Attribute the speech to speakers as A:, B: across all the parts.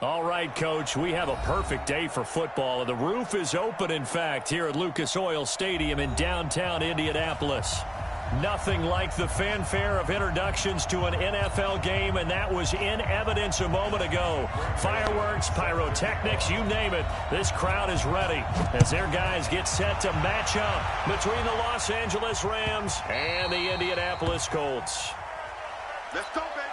A: All right, Coach, we have a perfect day for football. The roof is open, in fact, here at Lucas Oil Stadium in downtown Indianapolis. Nothing like the fanfare of introductions to an NFL game, and that was in evidence a moment ago. Fireworks, pyrotechnics, you name it. This crowd is ready as their guys get set to match up between the Los Angeles Rams and the Indianapolis Colts.
B: Let's go, baby.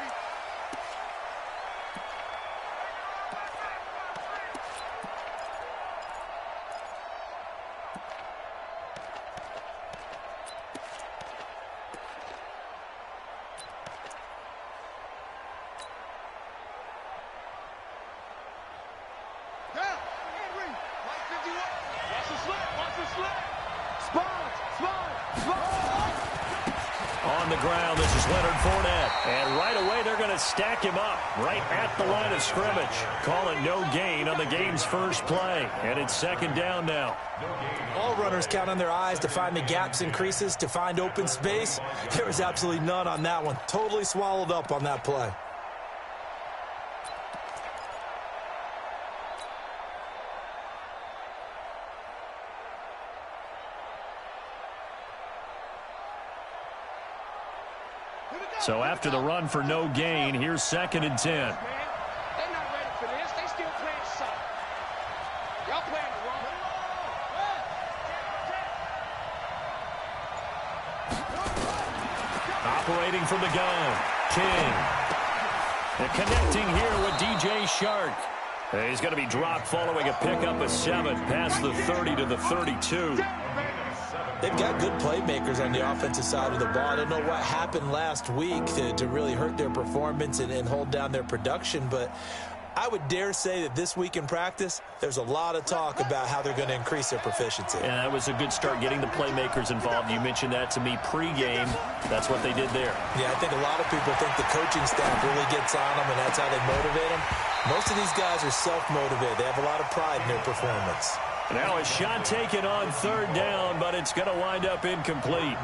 A: On the ground, this is Leonard Fournette. And right away, they're going to stack him up right at the line of scrimmage. Call it no gain on the game's first play. And it's second down now.
C: All runners count on their eyes to find the gaps and creases, to find open space. There was absolutely none on that one. Totally swallowed up on that play.
A: So after the run for no gain, here's second and 10.
B: They're not ready for this. They still playing soft. Y'all playing the wrong.
A: Operating from the gun, King. And connecting here with DJ Shark. He's going to be dropped following a pickup of 7 past the 30 to the 32.
C: They've got good playmakers on the offensive side of the ball. I don't know what happened last week to really hurt their performance and hold down their production, but I would dare say that this week in practice, there's a lot of talk about how they're going to increase their proficiency.
A: And that was a good start, getting the playmakers involved. You mentioned that to me pregame. That's what they did there.
C: Yeah, I think a lot of people think the coaching staff really gets on them, and that's how they motivate them. Most of these guys are self-motivated. They have a lot of pride in their performance.
A: Now a shot taken on third down, but it's going to wind up incomplete.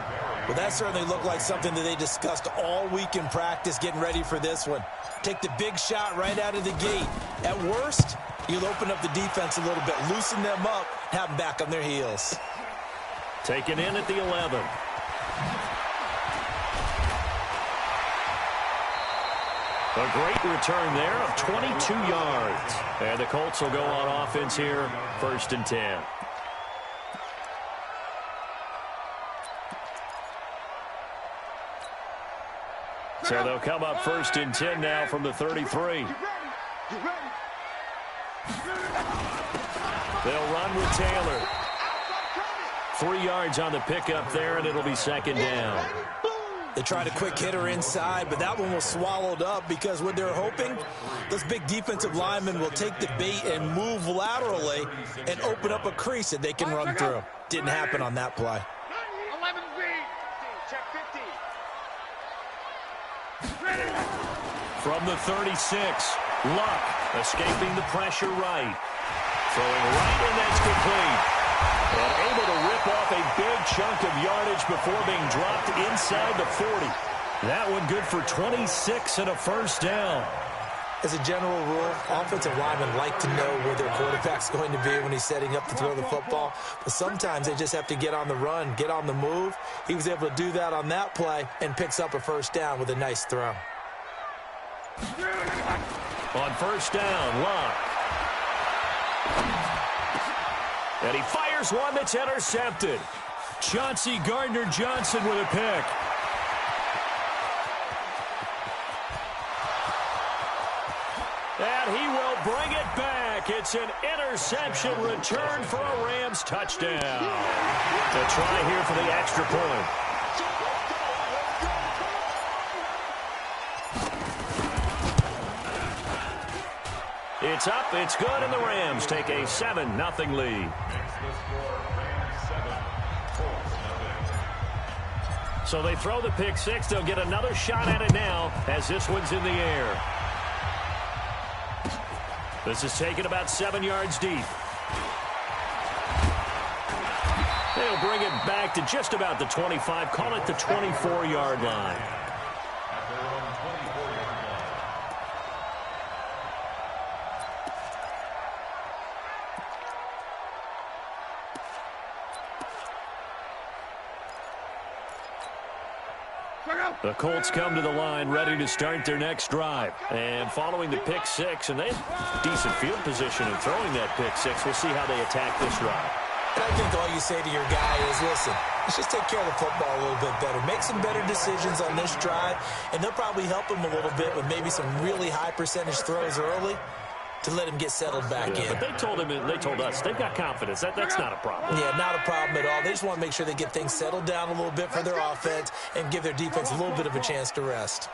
C: Well, that certainly looked like something that they discussed all week in practice, getting ready for this one. Take the big shot right out of the gate. At worst, you'll open up the defense a little bit, loosen them up, have them back on their heels.
A: Taken in at the 11. A great return there of 22 yards. And the Colts will go on offense here, first and 10. So they'll come up first and 10 now from the 33. They'll run with Taylor. 3 yards on the pickup there, and it'll be second down.
C: They tried a quick hitter inside, but that one was swallowed up because what they're hoping, those big defensive linemen will take the bait and move laterally and open up a crease that they can run through. Didn't happen on that play.
B: 11-3. Check 50.
A: From the 36, Luck escaping the pressure right. Throwing right, and that's complete. And able to rip off a big chunk of yardage before being dropped inside the 40. That one good for 26 and a first down.
C: As a general rule, offensive linemen like to know where their quarterback's going to be when he's setting up to throw the football. But sometimes they just have to get on the run, get on the move. He was able to do that on that play and picks up a first down with a nice throw.
A: On first down, Luck. And he fires one that's intercepted. Chauncey Gardner-Johnson with a pick. And he will bring it back. It's an interception return for a Rams touchdown. A try here for the extra point. It's up, it's good, and the Rams take a 7-0 lead. So they throw the pick six. They'll get another shot at it now as this one's in the air. This is taken about 7 yards deep. They'll bring it back to just about the 25. Call it the 24-yard line. The Colts come to the line ready to start their next drive. And following the pick six, and they have decent field position in throwing that pick six. We'll see how they attack this drive.
C: And I think all you say to your guy is, listen, let's just take care of the football a little bit better. Make some better decisions on this drive, and they'll probably help him a little bit with maybe some really high percentage throws early to let him get settled back in.
A: But they told us, they've got confidence. That's not a problem.
C: Yeah, not a problem at all. They just want to make sure they get things settled down a little bit for their offense and give their defense a little bit of a chance to rest.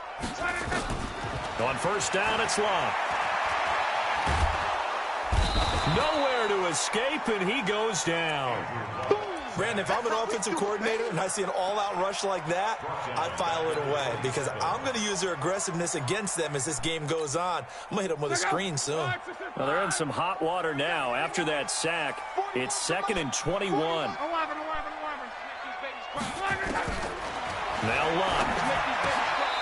A: On first down, it's Long. Nowhere to escape, and he goes down.
C: Brandon, if I'm an offensive coordinator and I see an all-out rush like that, I file it away because I'm going to use their aggressiveness against them as this game goes on. I'm going to hit them with a screen soon.
A: Well, they're in some hot water now. After that sack, it's 2nd and 21. Now Luck.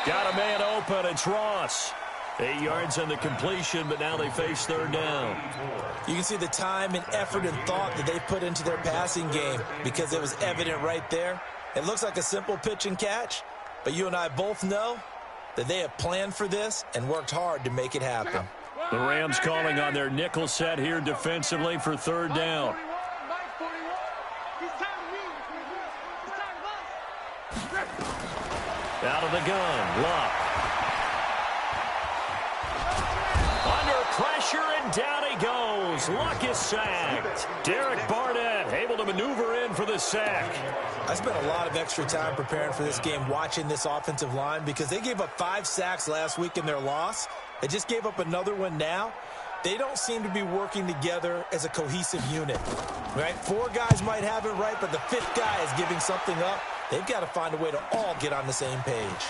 A: Got a man open. It's Ross. 8 yards on the completion, but now they face third down.
C: You can see the time and effort and thought that they put into their passing game because it was evident right there. It looks like a simple pitch and catch, but you and I both know that they have planned for this and worked hard to make it happen.
A: The Rams calling on their nickel set here defensively for third down. Out of the gun, Luck. Pressure, and down he goes. Luck is sacked. Derek Barnett able to maneuver in for the sack.
C: I spent a lot of extra time preparing for this game watching this offensive line because they gave up 5 sacks last week in their loss. They just gave up another one now. They don't seem to be working together as a cohesive unit. Right? 4 guys might have it right, but the 5th guy is giving something up. They've got to find a way to all get on the same page.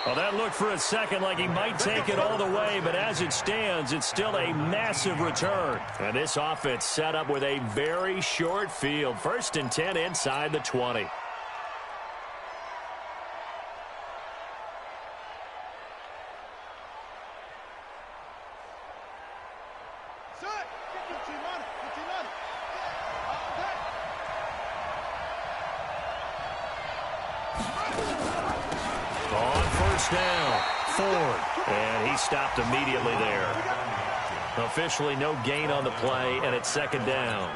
A: Well, that looked for a second like he might take it all the way, but as it stands, it's still a massive return. And this offense set up with a very short field. 1st and 10 inside the 20. Down, Ford, and he stopped immediately there. Officially no gain on the play, and it's 2nd down.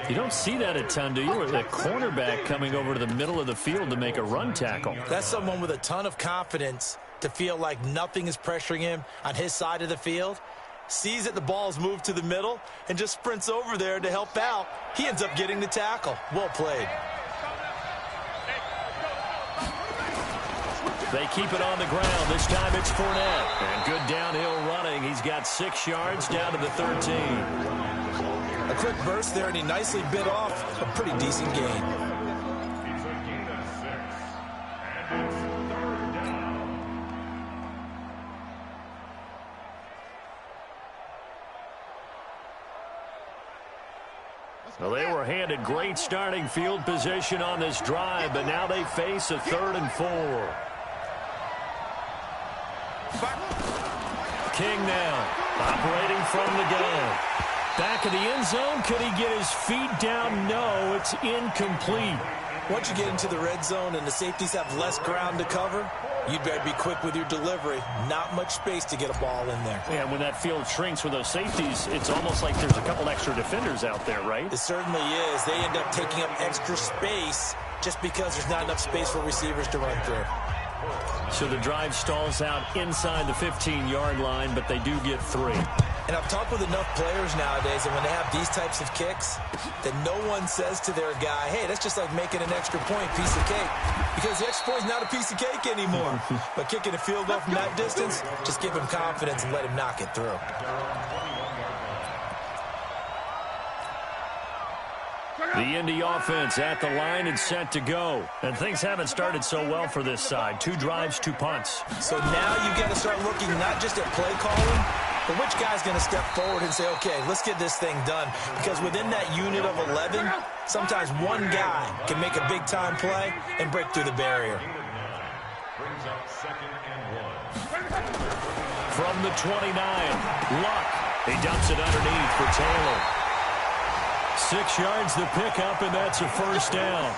A: You don't see that a ton, do you? Or the cornerback coming over to the middle of the field to make a run tackle.
C: That's someone with a ton of confidence to feel like nothing is pressuring him on his side of the field. Sees that the ball's moved to the middle and just sprints over there to help out. He ends up getting the tackle. Well played.
A: They keep it on the ground. This time it's Fournette. And good downhill running. He's got 6 yards down to the 13.
C: A quick burst there, and he nicely bit off a pretty decent gain.
A: Well, they were handed great starting field position on this drive, but now they face a 3rd and 4. King now, operating from the gun. Back of the end zone, could he get his feet down? No, it's incomplete.
C: Once you get into the red zone and the safeties have less ground to cover, you'd better be quick with your delivery. Not much space to get a ball in there.
A: Yeah, when that field shrinks with those safeties, it's almost like there's a couple extra defenders out there, right?
C: It certainly is. They end up taking up extra space just because there's not enough space for receivers to run through.
A: So the drive stalls out inside the 15-yard line, but they do get 3.
C: And I've talked with enough players nowadays, and when they have these types of kicks, that no one says to their guy, hey, that's just like making an extra point, piece of cake. Because the extra point is not a piece of cake anymore. But kicking a field goal from that distance, just give him confidence and let him knock it through.
A: The Indy offense at the line and set to go. And things haven't started so well for this side. 2 drives, 2 punts.
C: So now you've got to start looking not just at play calling, but which guy's going to step forward and say, okay, let's get this thing done. Because within that unit of 11, sometimes one guy can make a big-time play and break through the barrier.
D: Brings up 2nd and 1.
A: From the 29, Luck. He dumps it underneath for Taylor. 6 yards the pickup, and that's a first down.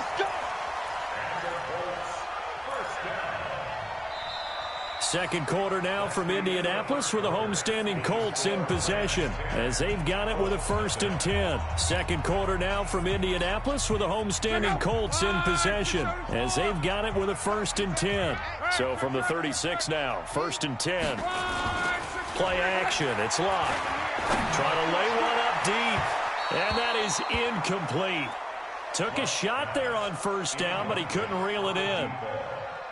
A: Second quarter now from Indianapolis with the homestanding Colts in possession as they've got it with a 1st and 10. Second quarter now from Indianapolis with the homestanding Colts in possession as they've got it with a 1st and 10. So from the 36 now, 1st and 10. Play action. It's Locke. Trying to lay one up deep, and that is incomplete. Took a shot there on 1st down, but he couldn't reel it in.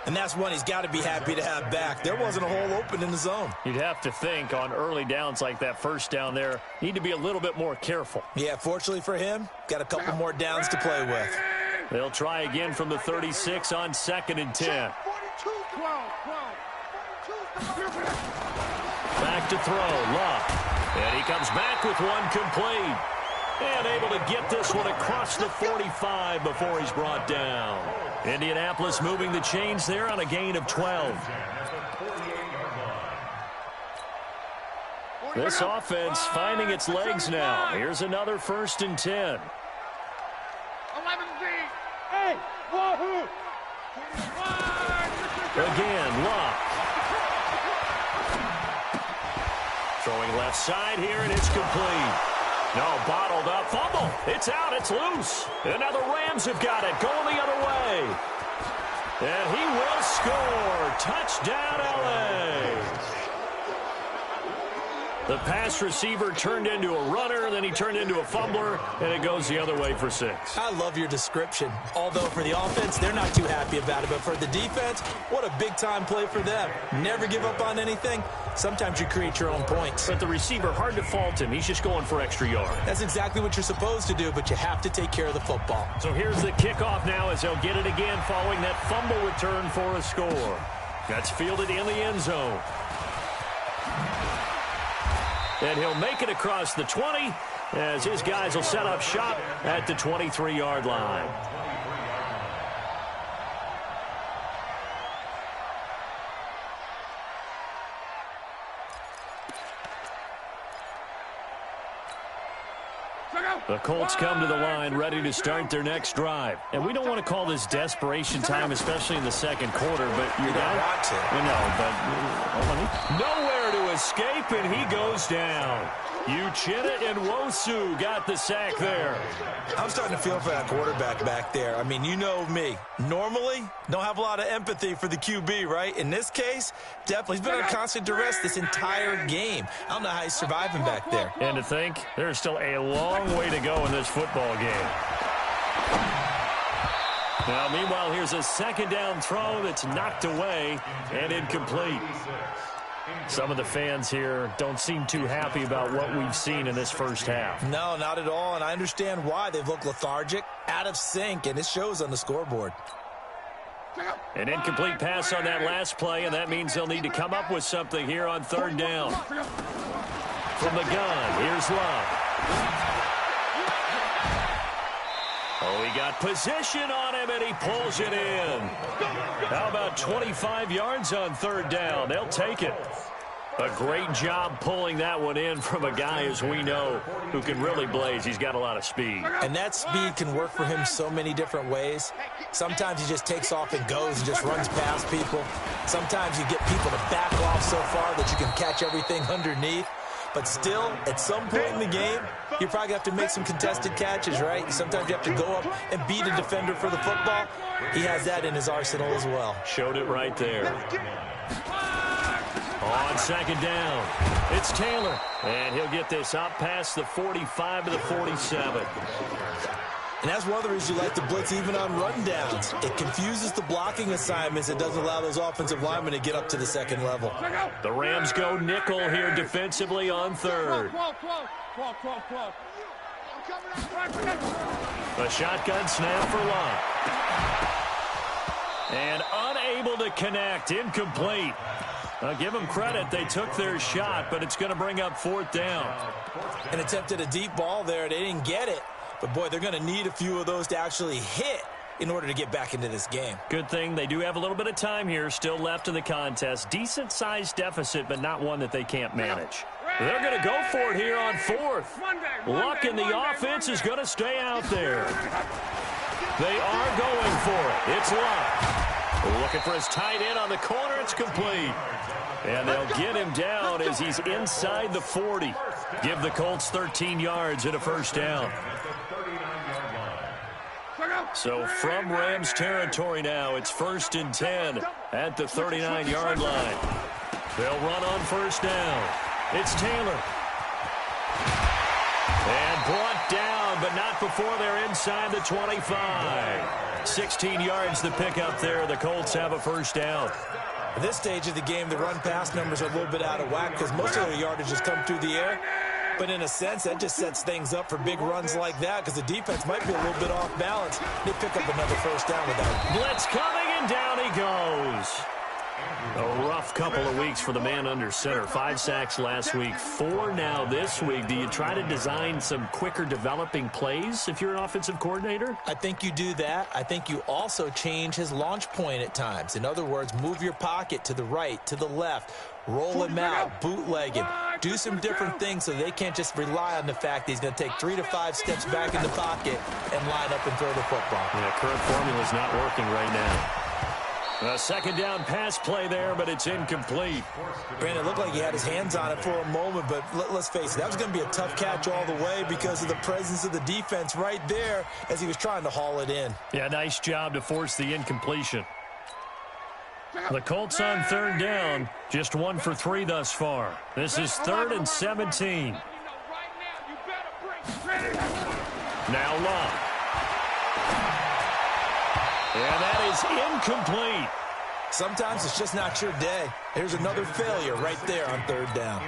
C: And that's one he's got to be happy to have back. There wasn't a hole open in the zone.
A: You'd have to think on early downs like that 1st down there, need to be a little bit more careful.
C: Yeah, fortunately for him, got a couple more downs to play with.
A: They'll try again from the 36 on 2nd and 10. Back to throw, Locke. And he comes back with one complete. And able to get this one across the 45 before he's brought down. Indianapolis moving the chains there on a gain of 12. This offense finding its legs now. Here's another 1st and 10.
B: 11 V. Hey, wahoo!
A: Again, Locke. Throwing left side here, and it's complete. No, bottled up, fumble. It's out, it's loose. And now the Rams have got it, going the other way. And he will score. Touchdown, L.A. The pass receiver turned into a runner, then he turned into a fumbler, and it goes the other way for 6.
C: I love your description. Although for the offense, they're not too happy about it. But for the defense, what a big-time play for them. Never give up on anything. Sometimes you create your own points.
A: But the receiver, hard to fault him. He's just going for extra yards.
C: That's exactly what you're supposed to do, but you have to take care of the football.
A: So here's the kickoff now as they'll get it again following that fumble return for a score. That's fielded in the end zone. And he'll make it across the 20 as his guys will set up shop at the 23-yard line. The Colts come to the line ready to start their next drive. And we don't want to call this desperation time, especially in the second quarter, but you don't
C: want to.
A: Nowhere to escape, and he goes down. Uchenna and Nwosu got the sack there.
C: I'm starting to feel for that quarterback back there. I mean, you know me. Normally, don't have a lot of empathy for the QB, right? In this case, definitely. He's been on constant duress this entire game. I don't know how he's surviving back there.
A: And to think, there's still a long way to go in this football game. Now, meanwhile, here's a 2nd down throw that's knocked away and incomplete. Some of the fans here don't seem too happy about what we've seen in this first half.
C: No, not at all, and I understand why. They've looked lethargic, out of sync, and it shows on the scoreboard.
A: An incomplete pass on that last play, and that means they'll need to come up with something here on 3rd down. From the gun, here's Love. Oh, he got position on him, and he pulls it in. How about 25 yards on 3rd down? They'll take it. A great job pulling that one in from a guy, as we know, who can really blaze. He's got a lot of speed.
C: And that speed can work for him so many different ways. Sometimes he just takes off and goes and just runs past people. Sometimes you get people to back off so far that you can catch everything underneath. But still, at some point in the game, you probably have to make some contested catches, right? Sometimes you have to go up and beat a defender for the football. He has that in his arsenal as well.
A: Showed it right there. On 2nd down, it's Taylor. And he'll get this up past the 45 to the 47.
C: And that's one of the reasons you like to blitz even on rundowns. It confuses the blocking assignments. It doesn't allow those offensive linemen to get up to the 2nd level.
A: The Rams go nickel here defensively on 3rd. A shotgun snap for Locke. And unable to connect, incomplete. Give them credit. They took their shot, but it's going to bring up 4th down.
C: And attempted a deep ball there. They didn't get it. But, boy, they're going to need a few of those to actually hit in order to get back into this game.
A: Good thing they do have a little bit of time here still left in the contest. Decent-sized deficit, but not one that they can't manage. They're going to go for it here on fourth. Luck in the offense is going to stay out there. They are going for it. It's Luck. Looking for his tight end on the corner. It's complete. And they'll get him down as he's inside the 40. Give the Colts 13 yards and a first down. So from Rams territory now, it's 1st and 10 at the 39-yard line. They'll run on first down. It's Taylor. And brought down, but not before they're inside the 25. 16 yards the pickup there. The Colts have a first down.
C: At this stage of the game, the run-pass numbers are a little bit out of whack because most of their yardage has come through the air. But in a sense, that just sets things up for big runs like that because the defense might be a little bit off balance. They pick up another first down with that.
A: Blitz coming, and down he goes. A rough couple of weeks for the man under center. 5 sacks last week, 4 now this week. Do you try to design some quicker developing plays if you're an offensive coordinator?
C: I think you do that. I think you also change his launch point at times. In other words, move your pocket to the right, to the left, roll him out, bootleg him. Do some different things so they can't just rely on the fact that he's going to take 3 to 5 steps back in the pocket and line up and throw the football.
A: Yeah, current formula's not working right now. A second down pass play there, but it's incomplete.
C: Brandon, it looked like he had his hands on it for a moment, but let's face it, that was going to be a tough catch all the way because of the presence of the defense right there as he was trying to haul it in.
A: Yeah, nice job to force the incompletion. The Colts on third down, just 1 for 3 thus far. This is 3rd and 17. Now Luck. And that is incomplete.
C: Sometimes it's just not your day. There's another failure right there on third down.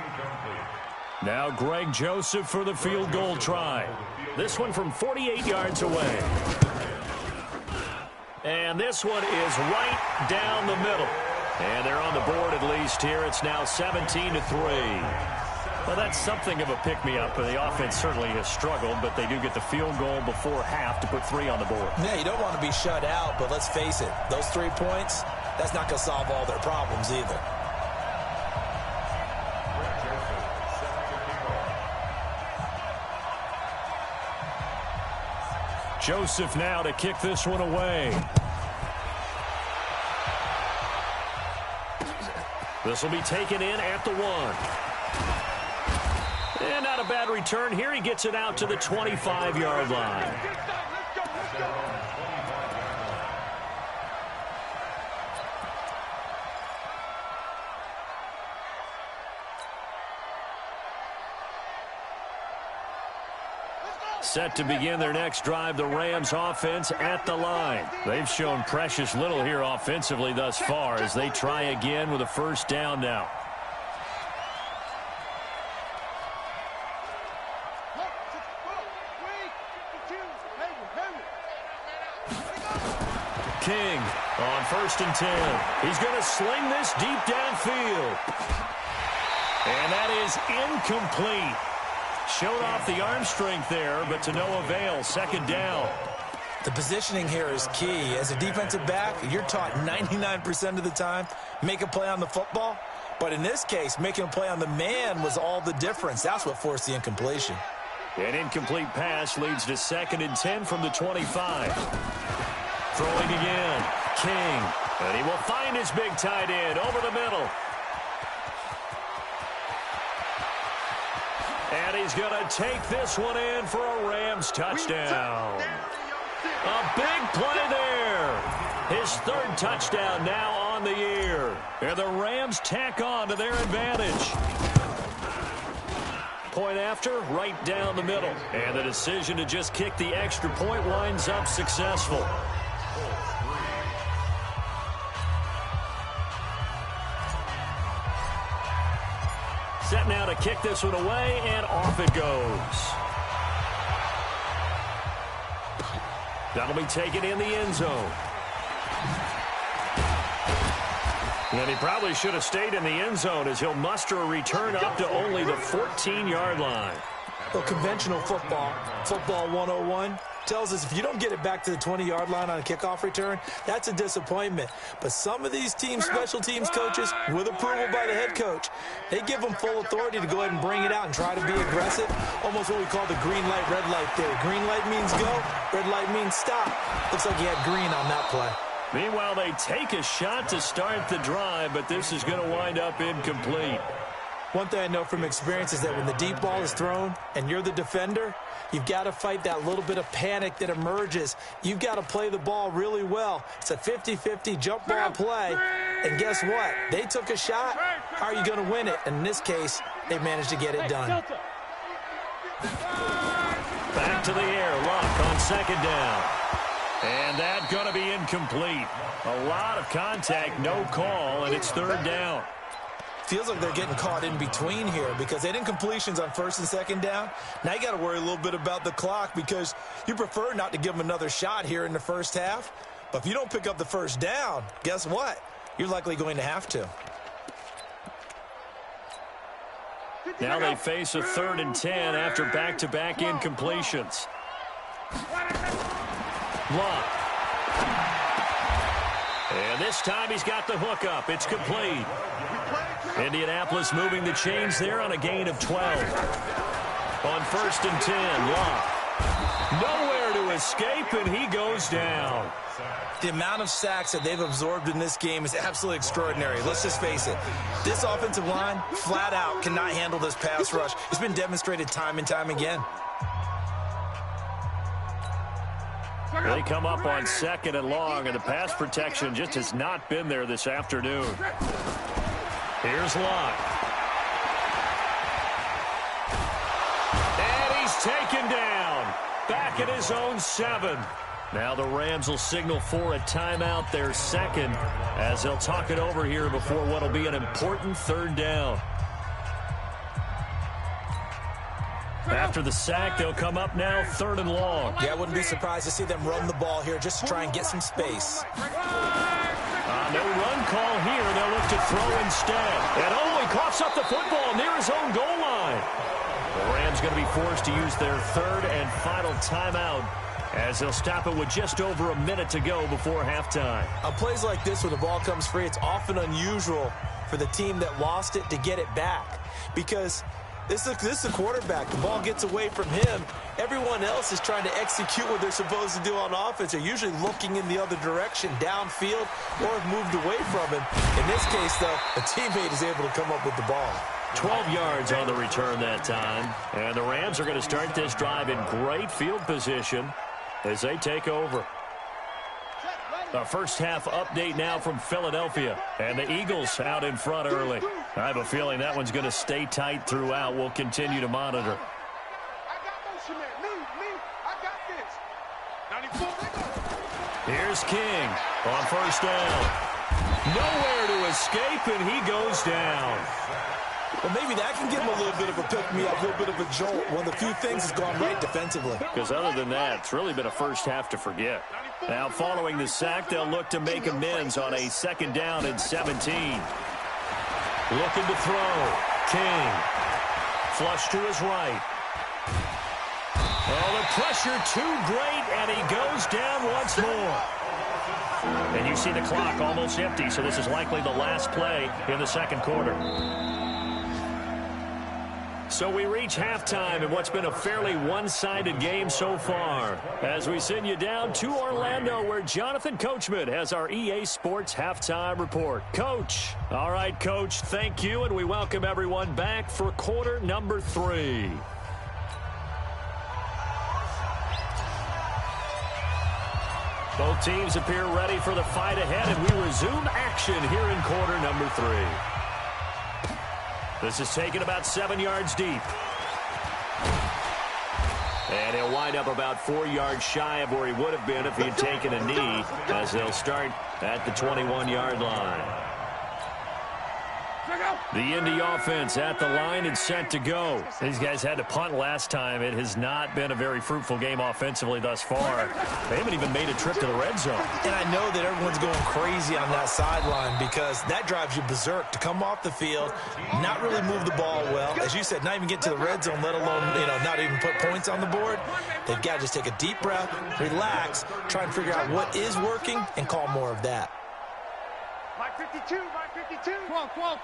A: Now Greg Joseph for the field goal try. This one from 48 yards away. And this one is right down the middle. And they're on the board at least here. It's now 17-3. Well, that's something of a pick-me-up. The offense certainly has struggled, but they do get the field goal before half to put 3 on the board.
C: Yeah, you don't want to be shut out, but let's face it, those 3 points, that's not going to solve all their problems either.
A: Joseph now to kick this one away. This will be taken in at the 1. And not a bad return here. He gets it out to the 25-yard line. Set to begin their next drive, the Rams offense at the line. They've shown precious little here offensively thus far as they try again with a first down now. King on 1st and 10. He's going to sling this deep downfield. And that is incomplete. Showed off the arm strength there, but to no avail. 2nd down.
C: The positioning here is key. As a defensive back, you're taught 99% of the time, make a play on the football. But in this case, making a play on the man was all the difference. That's what forced the incompletion.
A: An incomplete pass leads to 2nd and 10 from the 25. Throwing again. King. And he will find his big tight end over the middle. And he's going to take this one in for a Rams touchdown. A big play there. His 3rd touchdown now on the year. And the Rams tack on to their advantage. Point after, right down the middle. And the decision to just kick the extra point winds up successful. Set now to kick this one away, and off it goes. That'll be taken in the end zone. And he probably should have stayed in the end zone as he'll muster a return up to only the 14-yard line.
C: Well, conventional football 101, tells us if you don't get it back to the 20-yard line on a kickoff return, that's a disappointment. But some of these teams, special teams coaches, with approval by the head coach, they give them full authority to go ahead and bring it out and try to be aggressive, almost what we call the green light, red light theory. Green light means go, red light means stop. Looks like he had green on that play.
A: Meanwhile, they take a shot to start the drive, but this is going to wind up incomplete.
C: One thing I know from experience is that when the deep ball is thrown and you're the defender, you've got to fight that little bit of panic that emerges. You've got to play the ball really well. It's a 50-50 jump ball play. And guess what? They took a shot. How are you going to win it? And in this case, they managed to get it done.
A: Back to the air. Luck on second down. And that's going to be incomplete. A lot of contact, no call, and it's third down.
C: Feels like they're getting caught in between here because they didn't completions on first and second down. Now you got to worry a little bit about the clock because you prefer not to give them another shot here in the first half. But if you don't pick up the first down, guess what? You're likely going to have to.
A: Now they face a 3rd and 10 after back-to-back incompletions. Luck. And this time he's got the hook up. It's complete. Indianapolis moving the chains there on a gain of 12. On 1st and 10, Luck. Nowhere to escape, and he goes down.
C: The amount of sacks that they've absorbed in this game is absolutely extraordinary. Let's just face it. This offensive line, flat out, cannot handle this pass rush. It's been demonstrated time and time again.
A: They come up on 2nd and long, and the pass protection just has not been there this afternoon. Here's Luck. And he's taken down. Back at his own 7. Now the Rams will signal for a timeout, their second, as they'll talk it over here before what will be an important 3rd down. After the sack, they'll come up now 3rd and long.
C: Yeah, I wouldn't be surprised to see them run the ball here just to try and get some space.
A: No run call here. They'll look to throw instead. And he coughs up the football near his own goal line. The Rams going to be forced to use their 3rd and final timeout as they'll stop it with just over a minute to go before halftime.
C: On plays like this where the ball comes free, it's often unusual for the team that lost it to get it back because this is a quarterback. The ball gets away from him. Everyone else is trying to execute what they're supposed to do on offense. They're usually looking in the other direction, downfield, or have moved away from him. In this case, though, a teammate is able to come up with the ball.
A: 12 yards on the return that time. And the Rams are going to start this drive in great field position as they take over. A first half update now from Philadelphia. And the Eagles out in front early. I have a feeling that one's going to stay tight throughout. We'll continue to monitor. Here's King on 1st down. Nowhere to escape, and he goes down.
C: Well, maybe that can give him a little bit of a pick-me-up, a little bit of a jolt. One of the few things has gone right defensively.
A: Because other than that, it's really been a first half to forget. Now, following the sack, they'll look to make amends on a 2nd down and 17. Looking to throw. King. Flush to his right. Oh, the pressure too great, and he goes down once more. And you see the clock almost empty, so this is likely the last play in the 2nd quarter. So we reach halftime in what's been a fairly one-sided game so far. As we send you down to Orlando, where Jonathan Coachman has our EA Sports Halftime Report. Coach. All right, Coach, thank you, and we welcome everyone back for quarter number 3. Both teams appear ready for the fight ahead, and we resume action here in quarter number 3. This is taken about 7 yards deep. And he'll wind up about 4 yards shy of where he would have been if he had taken a knee, as they'll start at the 21-yard line. The Indy offense at the line and set to go. These guys had to punt last time. It has not been a very fruitful game offensively thus far. They haven't even made a trip to the red zone.
C: And I know that everyone's going crazy on that sideline because that drives you berserk to come off the field, not really move the ball well. As you said, not even get to the red zone, let alone, not even put points on the board. They've got to just take a deep breath, relax, try and figure out what is working, and call more of that.
B: My 52, my 52. Quo.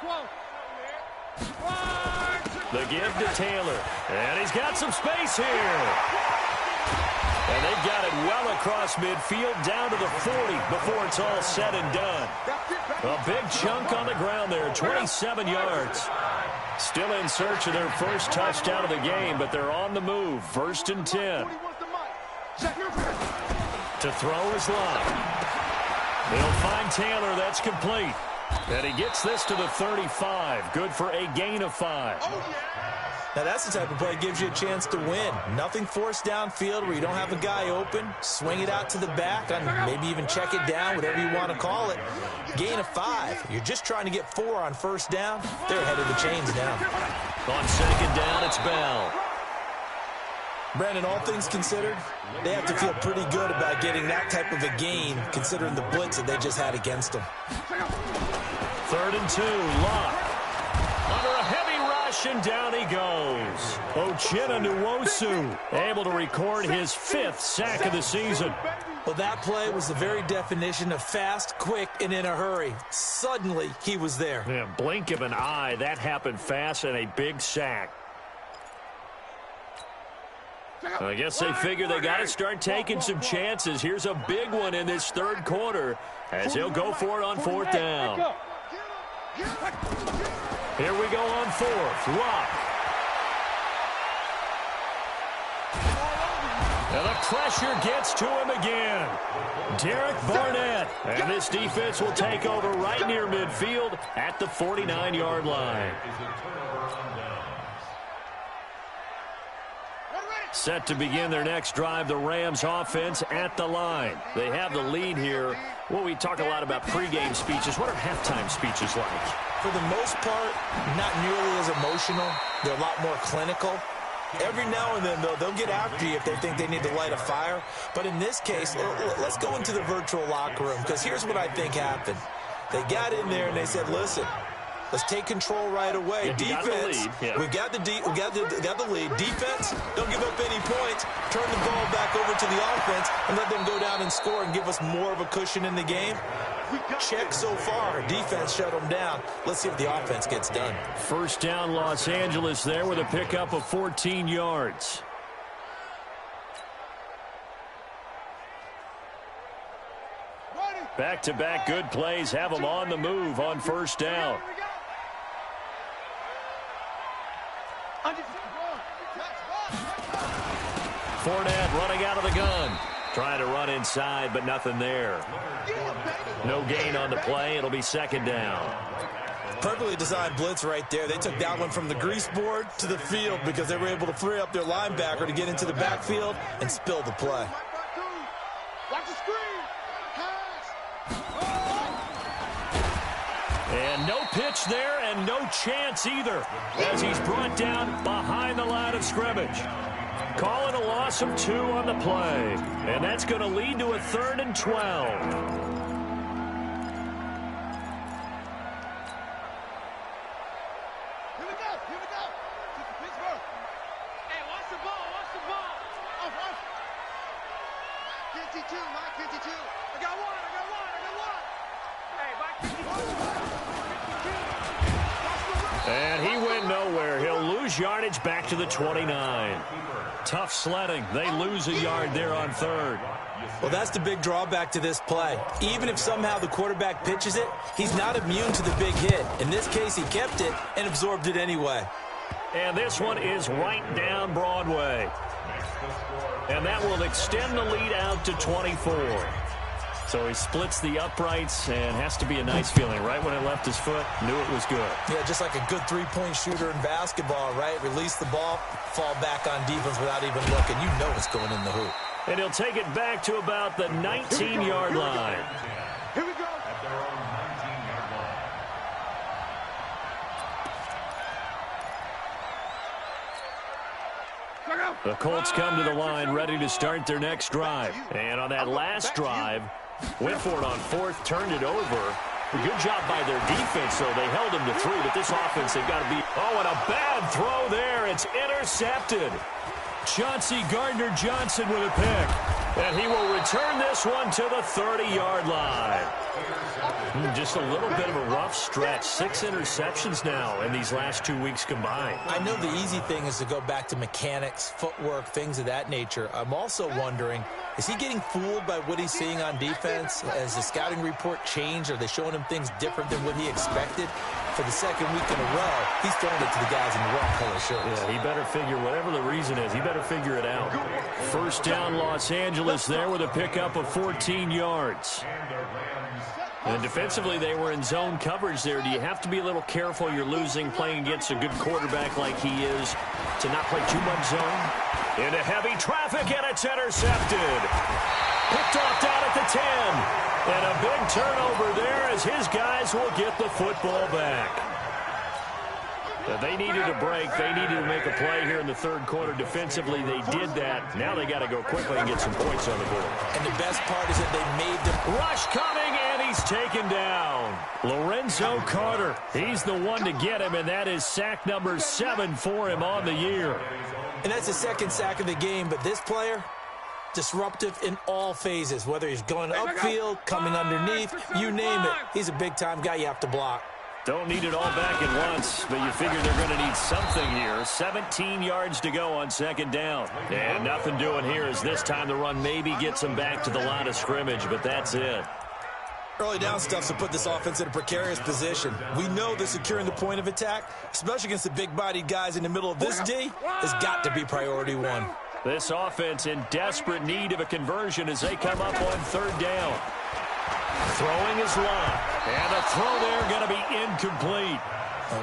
A: The give to Taylor. And he's got some space here. And they've got it well across midfield down to the 40 before it's all said and done. A big chunk on the ground there, 27 yards. Still in search of their first touchdown of the game, but they're on the move. 1st and 10. To throw is Love. They'll find Taylor. That's complete. And he gets this to the 35. Good for a gain of 5.
C: Now, that's the type of play that gives you a chance to win. Nothing forced downfield where you don't have a guy open. Swing it out to the back, and maybe even check it down, whatever you want to call it. Gain of 5. You're just trying to get 4 on 1st down. They're ahead of the chains now.
A: On 2nd down, it's Bell.
C: Brandon, all things considered, they have to feel pretty good about getting that type of a gain, considering the blitz that they just had against them.
A: 3rd and 2, Locke. Under a heavy rush, and down he goes. Uchenna Nwosu able to record his 5th sack of the season.
C: Well, that play was the very definition of fast, quick, and in a hurry. Suddenly, he was there.
A: Yeah, blink of an eye, that happened fast, and a big sack. I guess they figure they got to start taking some chances. Here's a big one in this 3rd quarter as he'll go for it on 4th down. Here we go on 4th. Locke. And the pressure gets to him again. Derek Barnett. And this defense will take over right near midfield at the 49-yard line. Set to begin their next drive, the Rams offense at the line. They have the lead here. Well, we talk a lot about pregame speeches. What are halftime speeches like?
C: For the most part, not nearly as emotional. They're a lot more clinical. Every now and then, though, they'll get after you if they think they need to light a fire. But in this case, let's go into the virtual locker room, because here's what I think happened. They got in there and they said, listen, let's take control right away. Defense, we got the lead. Defense, don't give up any points. Turn the ball back over to the offense and let them go down and score and give us more of a cushion in the game. Check so far. Defense shut them down. Let's see if the offense gets done.
A: 1st down, Los Angeles there with a pickup of 14 yards. Back-to-back good plays have them on the move on 1st down. Fournette running out of the gun. Trying to run inside, but nothing there. No gain on the play. It'll be 2nd down.
C: Perfectly designed blitz right there. They took that one from the grease board to the field because they were able to free up their linebacker to get into the backfield and spill the play.
B: Watch the screen.
A: And no pitch there and no chance either as he's brought down behind the line of scrimmage. Calling a loss of 2 on the play. And that's going to lead to a 3rd and 12. And he went nowhere. He'll lose yardage back to the 29. Tough sledding. They lose a yard there on 3rd.
C: Well, that's the big drawback to this play. Even if somehow the quarterback pitches it, he's not immune to the big hit. In this case, he kept it and absorbed it anyway.
A: And this one is right down Broadway. And that will extend the lead out to 24. So he splits the uprights, and has to be a nice feeling. Right when it left his foot, knew it was good.
C: Yeah, just like a good three-point shooter in basketball, right? Release the ball, fall back on defense without even looking. You know it's going in the hoop.
A: And he'll take it back to about the 19-yard line.
B: Here we go.
A: The Colts come to the line ready to start their next drive. And on that last drive, went for it on fourth, turned it over. Good job by their defense, though. They held him to 3, but this offense, they've got to be... Oh, and a bad throw there. It's intercepted. Chauncey Gardner-Johnson with a pick. And he will return this one to the 30-yard line. Just a little bit of a rough stretch. 6 interceptions now in these last 2 weeks combined.
C: I know the easy thing is to go back to mechanics, footwork, things of that nature. I'm also wondering, is he getting fooled by what he's seeing on defense? Has the scouting report changed? Are they showing him things different than what he expected? For the second week in a row, he's throwing it to the guys in the wrong color shirts.
A: Yeah, he better figure, whatever the reason is, he better figure it out. First down, Los Angeles there with a pickup of 14 yards. And defensively, they were in zone coverage there. Do you have to be a little careful? You're losing, playing against a good quarterback like he is, to not play too much zone? Into heavy traffic, and it's intercepted. Picked off down at the 10. And a big turnover there as his guys will get the football back. They needed a break. They needed to make a play here in the third quarter. Defensively, they did that. Now they got to go quickly and get some points on the board.
C: And the best part is that they made the
A: rush coming, and he's taken down. Lorenzo Carter. He's the one to get him, and that is sack number 7 for him on the year.
C: And that's the second sack of the game, but this player, disruptive in all phases, whether he's going upfield, coming underneath, you name it. He's a big-time guy you have to block.
A: Don't need it all back at once, but you figure they're going to need something here. 17 yards to go on second down. And nothing doing here as this time the run maybe gets them back to the line of scrimmage, but that's it.
C: Early down stuff to put this offense in a precarious position. We know that securing the point of attack, especially against the big-bodied guys in the middle of this D, has got to be priority one.
A: This offense in desperate need of a conversion as they come up on third down. Throwing his line. And a throw there going to be incomplete.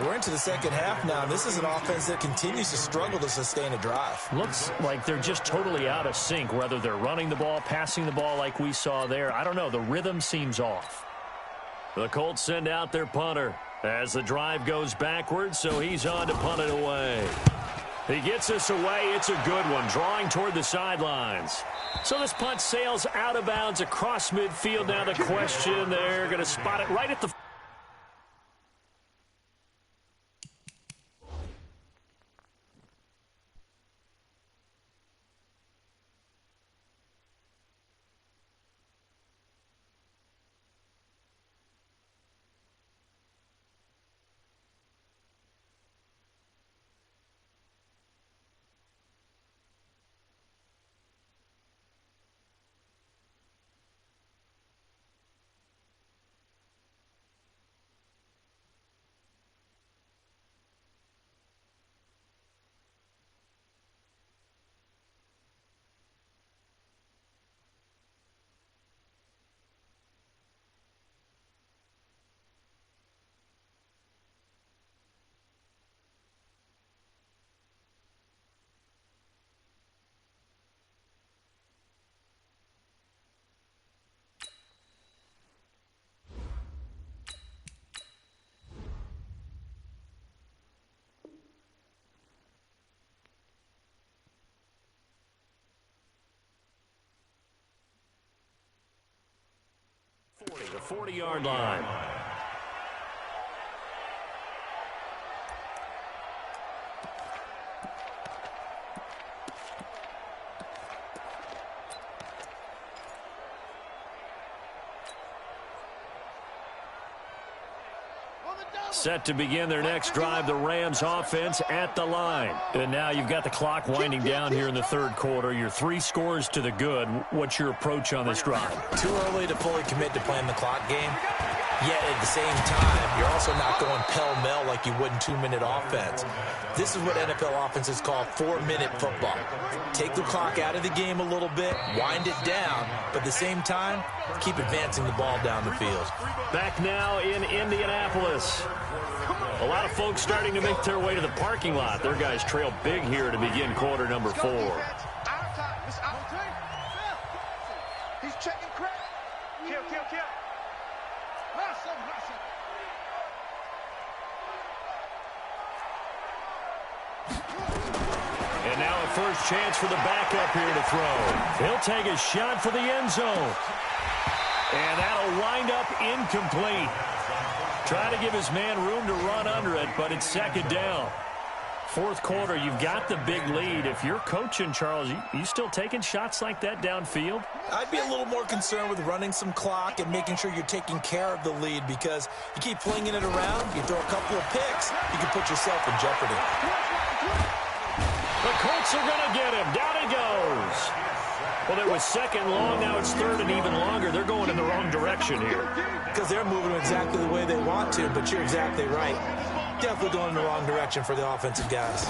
C: We're into the second half now, and this is an offense that continues to struggle to sustain a drive.
A: Looks like they're just totally out of sync, whether they're running the ball, passing the ball like we saw there. I don't know. The rhythm seems off. The Colts send out their punter as the drive goes backwards, so he's on to punt it away. He gets this away. It's a good one, drawing toward the sidelines. So this punt sails out of bounds across midfield. Now the question, they're going to spot it right at the... The 40-yard line. Set to begin their next drive, the Rams offense at the line. And now you've got the clock winding down here in the third quarter. You're 3 scores to the good. What's your approach on this drive?
C: Too early to fully commit to playing the clock game. Yet at the same time, you're also not going pell-mell like you would in 2-minute offense. This is what NFL offenses call 4-minute football. Take the clock out of the game a little bit, wind it down, but at the same time, keep advancing the ball down the field.
A: Back now in Indianapolis. A lot of folks starting to make their way to the parking lot. Their guys trail big here to begin quarter number 4.
B: He's checking credit. Kill.
A: And now a first chance for the backup here to throw. He'll take a shot for the end zone. And that'll wind up incomplete. Trying to give his man room to run under it, but it's second down. Fourth quarter, you've got the big lead. If you're coaching, Charles, you still taking shots like that downfield?
C: I'd be a little more concerned with running some clock and making sure you're taking care of the lead, because you keep flinging it around, you throw a couple of picks, you can put yourself in jeopardy.
A: The Colts are going to get him. Down he goes. Well, it was second long. Now it's third and even longer. They're going in the wrong direction here.
C: Because they're moving exactly the way they want to, but you're exactly right. Definitely going in the wrong direction for the offensive guys.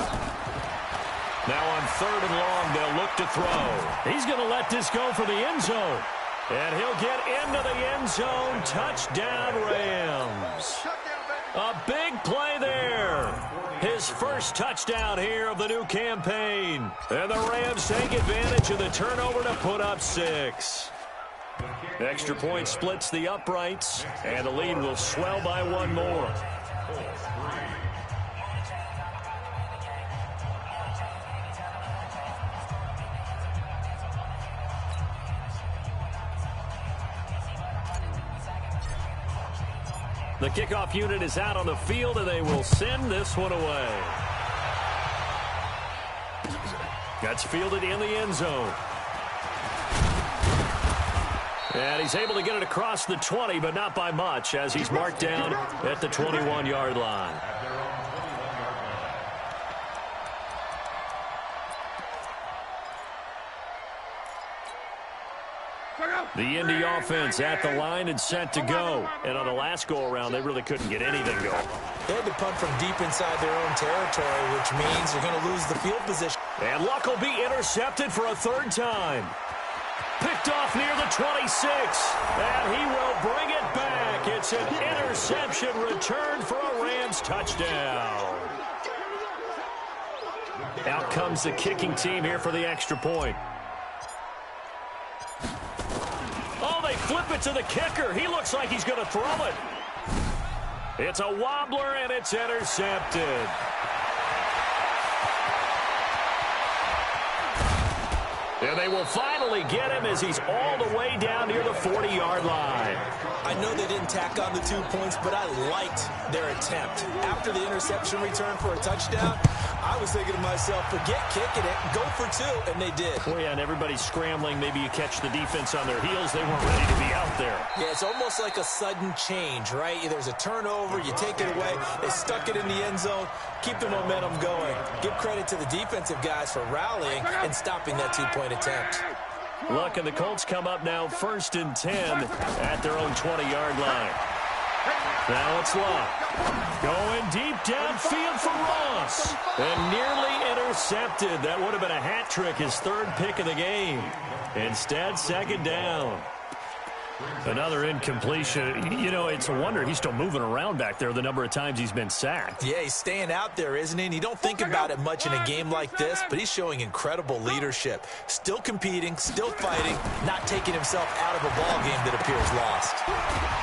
A: Now on third and long, they'll look to throw. He's going to let this go for the end zone. And he'll get into the end zone. Touchdown, Rams. A big play there. His first touchdown here of the new campaign. And the Rams take advantage of the turnover to put up 6. Extra point splits the uprights, and the lead will swell by one more. The kickoff unit is out on the field, and they will send this one away. That's fielded in the end zone. And he's able to get it across the 20, but not by much, as he's marked down at the 21-yard line. The Indy offense at the line and set to go. And on the last go-around, they really couldn't get anything going.
C: They had to punt from deep inside their own territory, which means they're going to lose the field position.
A: And Luck will be intercepted for a third time. Picked off near the 26. And he will bring it back. It's an interception return for a Rams touchdown. Out comes the kicking team here for the extra point. Oh, they flip it to the kicker. He looks like he's going to throw it. It's a wobbler, and it's intercepted. And they will finally get him as he's all the way down near the 40-yard line.
C: I know they didn't tack on the 2 points, but I liked their attempt. After the interception return for a touchdown, I was thinking to myself, forget kicking it, go for 2, and they did.
A: Well, yeah, and everybody's scrambling. Maybe you catch the defense on their heels. They weren't ready to be out there.
C: Yeah, it's almost like a sudden change, right? There's a turnover, you take it away, they stuck it in the end zone, keep the momentum going. Give credit to the defensive guys for rallying and stopping that 2-point attempt.
A: Luck and the Colts come up now 1st and 10 at their own 20-yard line. Now it's Luck. Going deep downfield for Ross. And nearly intercepted. That would have been a hat trick, his third pick of the game. Instead, second down. Another incompletion. You know, it's a wonder he's still moving around back there the number of times he's been sacked.
C: Yeah, he's staying out there, isn't he? And you don't think about it much in a game like this, but he's showing incredible leadership. Still competing, still fighting, not taking himself out of a ball game that appears lost.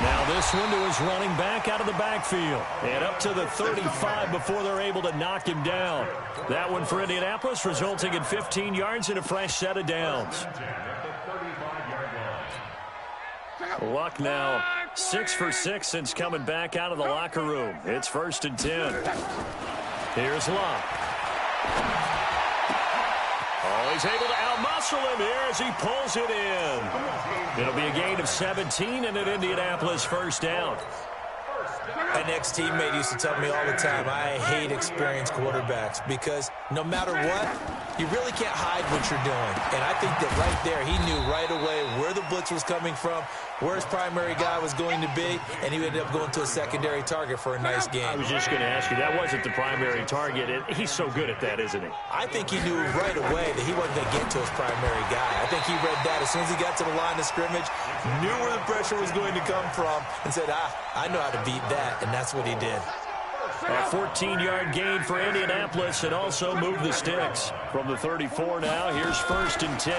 A: Now this one to his running back out of the backfield. And up to the 35 before they're able to knock him down. That one for Indianapolis, resulting in 15 yards and a fresh set of downs. Luck now 6 for 6 since coming back out of the locker room. It's 1st and 10. Here's Luck. Oh, he's able to outmuscle him here as he pulls it in. It'll be a gain of 17 and an Indianapolis first down.
C: An ex-teammate used to tell me all the time, I hate experienced quarterbacks because no matter what, you really can't hide what you're doing. And I think that right there, he knew right away where the blitz was coming from, where his primary guy was going to be, and he ended up going to a secondary target for a nice game.
A: I was just going to ask you, that wasn't the primary target. He's so good at that, isn't he?
C: I think he knew right away that he wasn't going to get to his primary guy. I think he read that as soon as he got to the line of scrimmage, knew where the pressure was going to come from, and said, I know how to beat that, and that's what he did.
A: A 14-yard gain for Indianapolis and also move the sticks. From the 34 now, here's 1st and 10.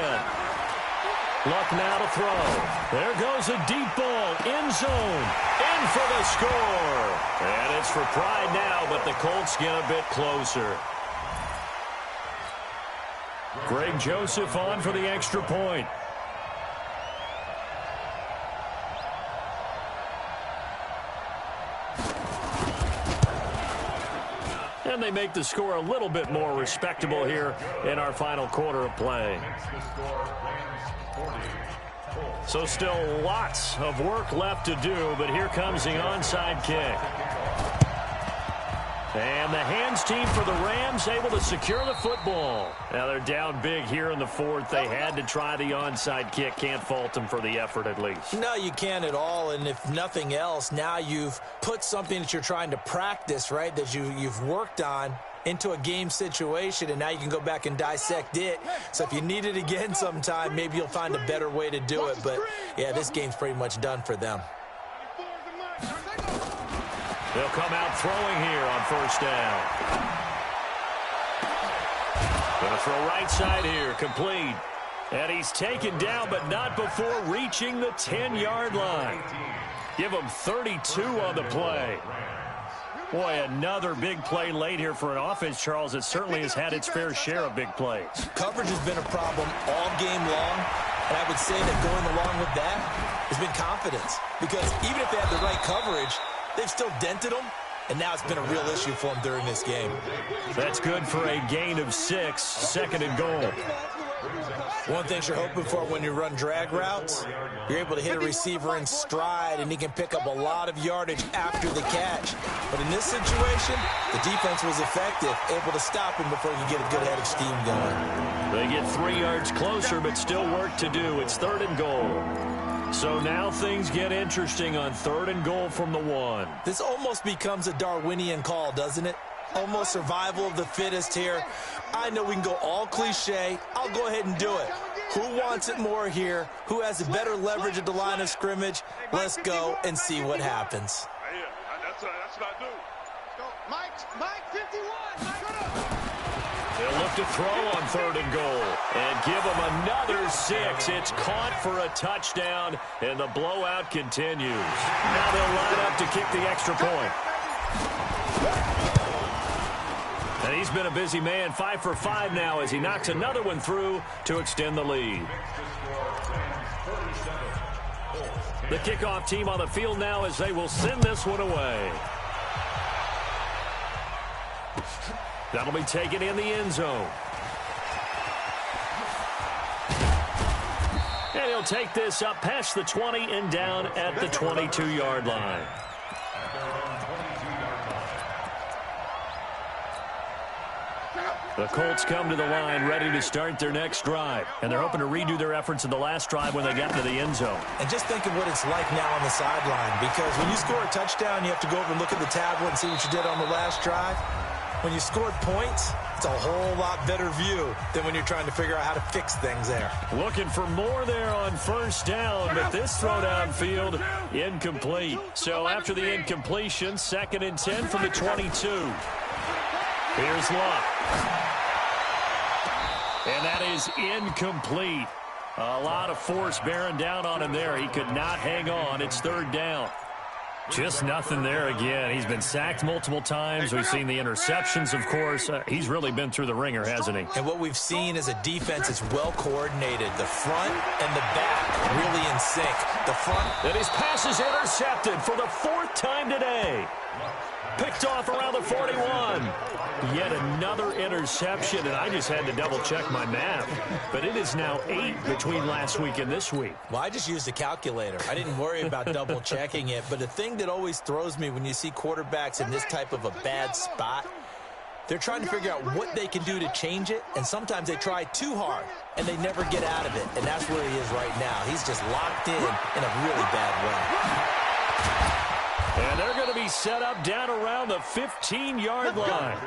A: Luck now to throw. There goes a deep ball. End zone. In for the score. And it's for pride now, but the Colts get a bit closer. Greg Joseph on for the extra point. And they make the score a little bit more respectable here in our final quarter of play. So still lots of work left to do, but here comes the onside kick. And the hands team for the Rams able to secure the football. Now they're down big here in the fourth. They had to try the onside kick. Can't fault them for the effort at least.
C: No, you can't at all. And if nothing else, now you've put something that you're trying to practice, right, that you've worked on into a game situation, and now you can go back and dissect it. So if you need it again sometime, maybe you'll find a better way to do it. But, yeah, this game's pretty much done for them.
A: They'll come out throwing here on first down. Going to throw right side here, complete. And he's taken down, but not before reaching the 10-yard line. Give him 32 on the play. Boy, another big play late here for an offense, Charles. It certainly has had its fair share of big plays. Coverage has been a problem all game long, and I would say that going along with that has been confidence. Because even if they had the right coverage, they've still dented them, and now it's been a real issue for them during this game. That's good for a gain of 6, second and goal. One thing you're hoping for when you run drag routes, you're able to hit a receiver in stride, and he can pick up a lot of yardage after the catch. But in this situation, the defense was effective, able to stop him before he could get a good head of steam going. They get 3 yards closer, but still work to do. It's third and goal. So now things get interesting on third and goal from the 1. This almost becomes a Darwinian call, doesn't it? Almost survival of the fittest here. I know we can go all cliche. I'll go ahead and do it. Who wants it more here? Who has a better leverage at the line of scrimmage? Let's go and see what happens.
B: That's what I do. Mike 51.
A: They'll look to throw on third and goal and give them another 6. It's caught for a touchdown, and the blowout continues. Now they'll line up to kick the extra point. And he's been a busy man, 5 for 5 now as he knocks another one through to extend the lead. The kickoff team on the field now as they will send this one away. That'll be taken in the end zone. And he'll take this up past the 20 and down at the 22-yard line. The Colts come to the line ready to start their next drive. And they're hoping to redo their efforts in the last drive when they got to the end zone.
C: And just think of what it's like now on the sideline. Because when you score a touchdown, you have to go over and look at the tablet and see what you did on the last drive. When you scored points, it's a whole lot better view than when you're trying to figure out how to fix things there.
A: Looking for more there on first down, but this throw downfield incomplete. So after the incompletion, 2nd and 10 from the 22. Here's Luck. And that is incomplete. A lot of force bearing down on him there. He could not hang on. It's 3rd down. Just nothing there again. He's been sacked multiple times. We've seen the interceptions, of course. He's really been through the ringer, hasn't he?
C: And what we've seen is a defense that's well coordinated. The front and the back really in sync. The front.
A: And his pass is intercepted for the 4th time today. Picked off around the 41. Yet another interception, and I just had to double-check my math. But it is now 8 between last week and this week.
C: Well, I just used a calculator. I didn't worry about double-checking it. But the thing that always throws me when you see quarterbacks in this type of a bad spot, they're trying to figure out what they can do to change it, and sometimes they try too hard, and they never get out of it. And that's where he is right now. He's just locked in a really bad way.
A: And they're going to be set up down around the 15-yard line.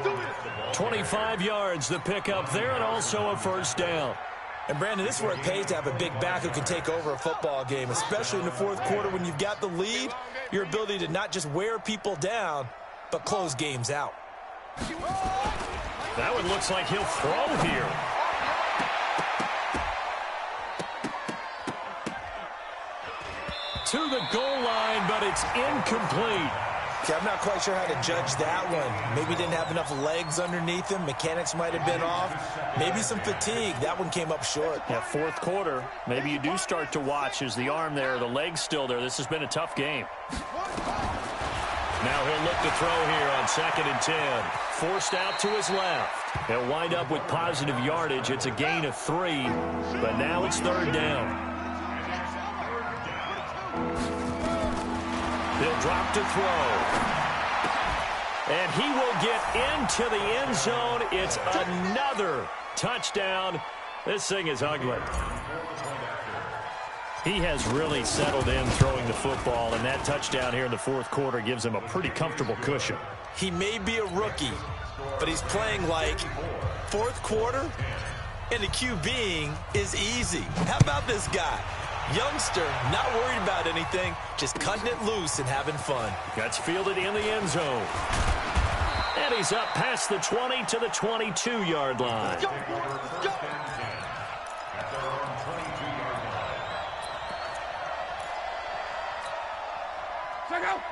A: 25 yards the pickup there, and also a first down.
C: And, Brandon, this is where it pays to have a big back who can take over a football game, especially in the 4th quarter when you've got the lead, your ability to not just wear people down, but close games out.
A: That one looks like he'll throw here. To the goal line, but it's incomplete.
C: See, I'm not quite sure how to judge that one. Maybe didn't have enough legs underneath him. Mechanics might have been off. Maybe some fatigue. That one came up short.
A: Yeah, fourth quarter. Maybe you do start to watch as the arm there, the leg's still there. This has been a tough game. Now he'll look to throw here on 2nd and 10. Forced out to his left. He'll wind up with positive yardage. It's a gain of 3, but now it's 3rd down. He'll drop to throw. And he will get into the end zone. It's another touchdown. This thing is ugly. He has really settled in throwing the football, and that touchdown here in the fourth quarter gives him a pretty comfortable cushion.
C: He may be a rookie, but he's playing like fourth quarter, and the QBing is easy. How about this guy? Youngster, not worried about anything, just cutting it loose and having fun.
A: Gets fielded in the end zone. And he's up past the 20 to the 22-yard line.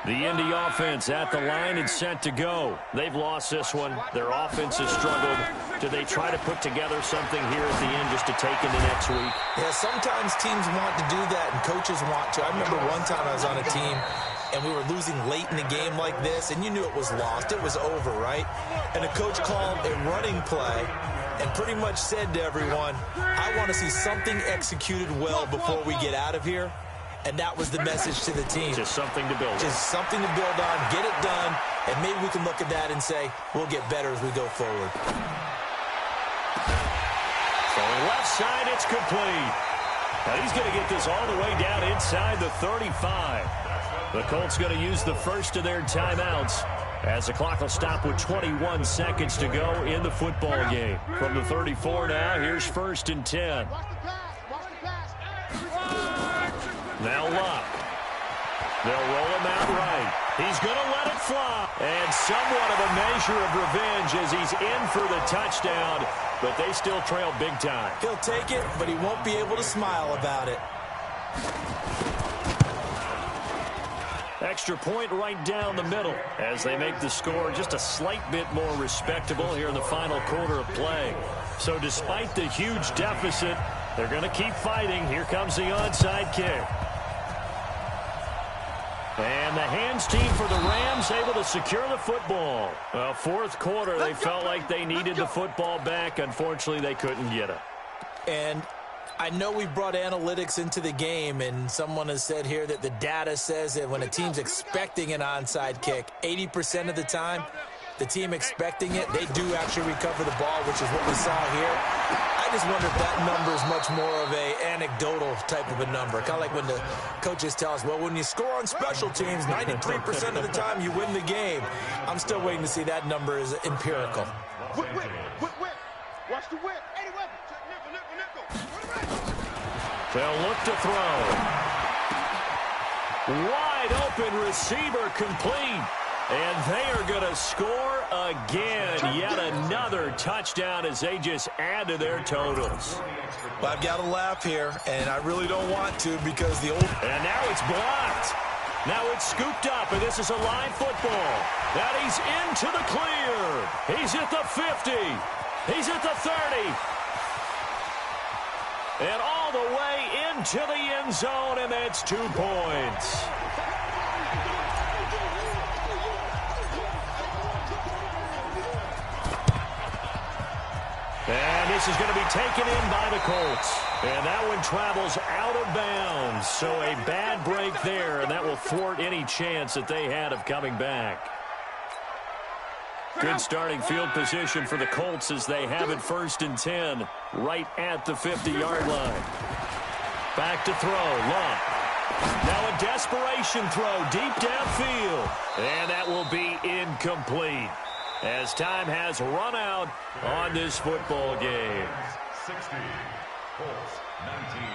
A: The Indy offense at the line and set to go. They've lost this one. Their offense has struggled. Do they try to put together something here at the end just to take into next week?
C: Yeah, sometimes teams want to do that and coaches want to. I remember one time I was on a team and we were losing late in a game like this, and you knew it was lost. It was over, right? And the coach called a running play and pretty much said to everyone, I want to see something executed well before we get out of here. And that was the message to the team.
A: Just something to build on.
C: Just something to build on, get it done, and maybe we can look at that and say, we'll get better as we go forward.
A: So left side, it's complete. Now he's going to get this all the way down inside the 35. The Colts going to use the first of their timeouts as the clock will stop with 21 seconds to go in the football game. From the 34 now, here's 1st and 10. Now Luck. They'll roll him out right. He's going to let it fly. And somewhat of a measure of revenge as he's in for the touchdown, but they still trail big time.
C: He'll take it, but he won't be able to smile about it.
A: Extra point right down the middle as they make the score just a slight bit more respectable here in the final quarter of play. So despite the huge deficit, they're going to keep fighting. Here comes the onside kick. And the hands team for the Rams able to secure the football. Well, fourth quarter, they felt like they needed the football back. Unfortunately, they couldn't get it.
C: And I know we've brought analytics into the game, and someone has said here that the data says that when a team's expecting an onside kick, 80% of the time, the team expecting it, they do actually recover the ball, which is what we saw here. I just wonder if that number is much more of a anecdotal type of a number. Kind of like when the coaches tell us, well, when you score on special teams, 93% of the time you win the game. I'm still waiting to see that number is empirical.
B: Whip. Watch the whip. Any whip. Nickel.
A: They'll look to throw. Wide open receiver complete. And they are going to score again. Yet another touchdown as they just add to their totals.
C: Well, I've got to laugh here, and I really don't want to because the old...
A: And now it's blocked. Now it's scooped up, and this is a live football. That he's into the clear. He's at the 50. He's at the 30. And all the way into the end zone, and that's 2 points. And this is going to be taken in by the Colts. And that one travels out of bounds. So a bad break there, and that will thwart any chance that they had of coming back. Good starting field position for the Colts as they have it 1st and 10 right at the 50-yard line. Back to throw. Luck. Now a desperation throw deep downfield. And that will be incomplete as time has run out on this football game.
D: 60, Colts 19.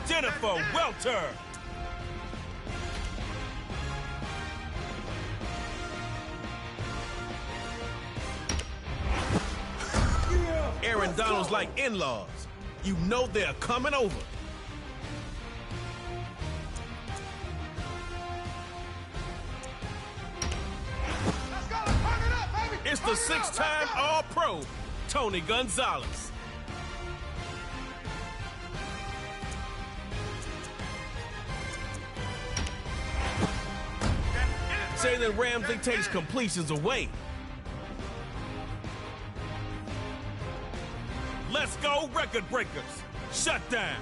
E: Jennifer Welter. Aaron Donald's like in-laws. You know they're coming over. It's the six-time All-Pro, Tony Gonzalez. Jalen Ramsey takes completions away. Let's go, record breakers. Shut down.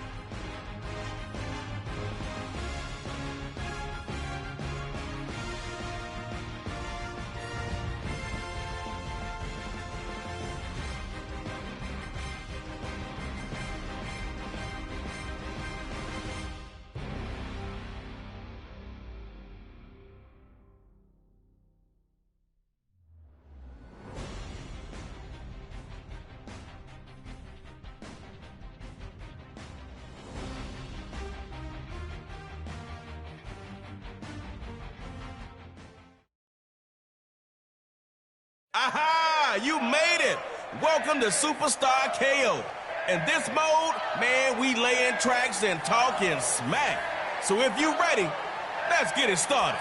E: Aha! You made it! Welcome to Superstar KO. In this mode, man, we laying tracks and talking smack. So if you ready, let's get it started.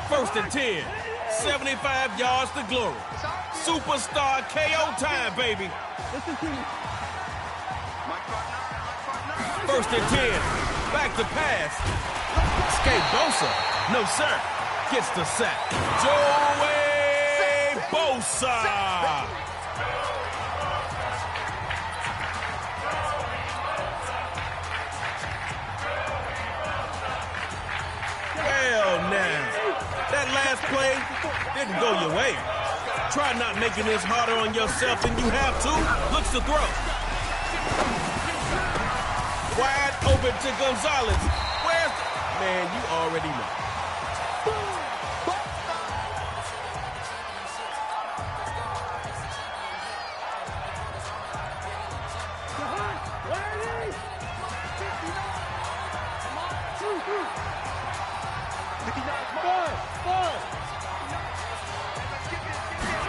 E: First and 10, 75 yards to glory. Superstar KO time, baby. First and 10, back to pass. Escape Bosa. No, sir. Gets the sack. Joey Bosa. Well, now, that last play didn't go your way. Try not making this harder on yourself than you have to. Looks to throw. Wide open to Gonzalez. Where's the... Man, you already know.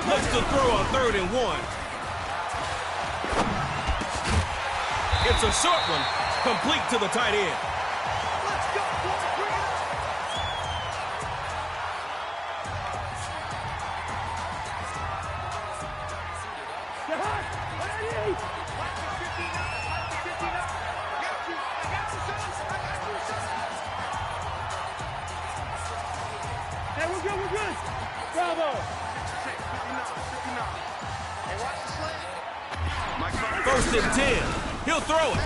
E: Looks to throw on 3rd and 1. It's a short one. Complete to the tight end. Let's go, boy. Bring it
B: Hey, we're good, we're good. Bravo. Hey, watch the slant.
E: 1st and 10. He'll throw it.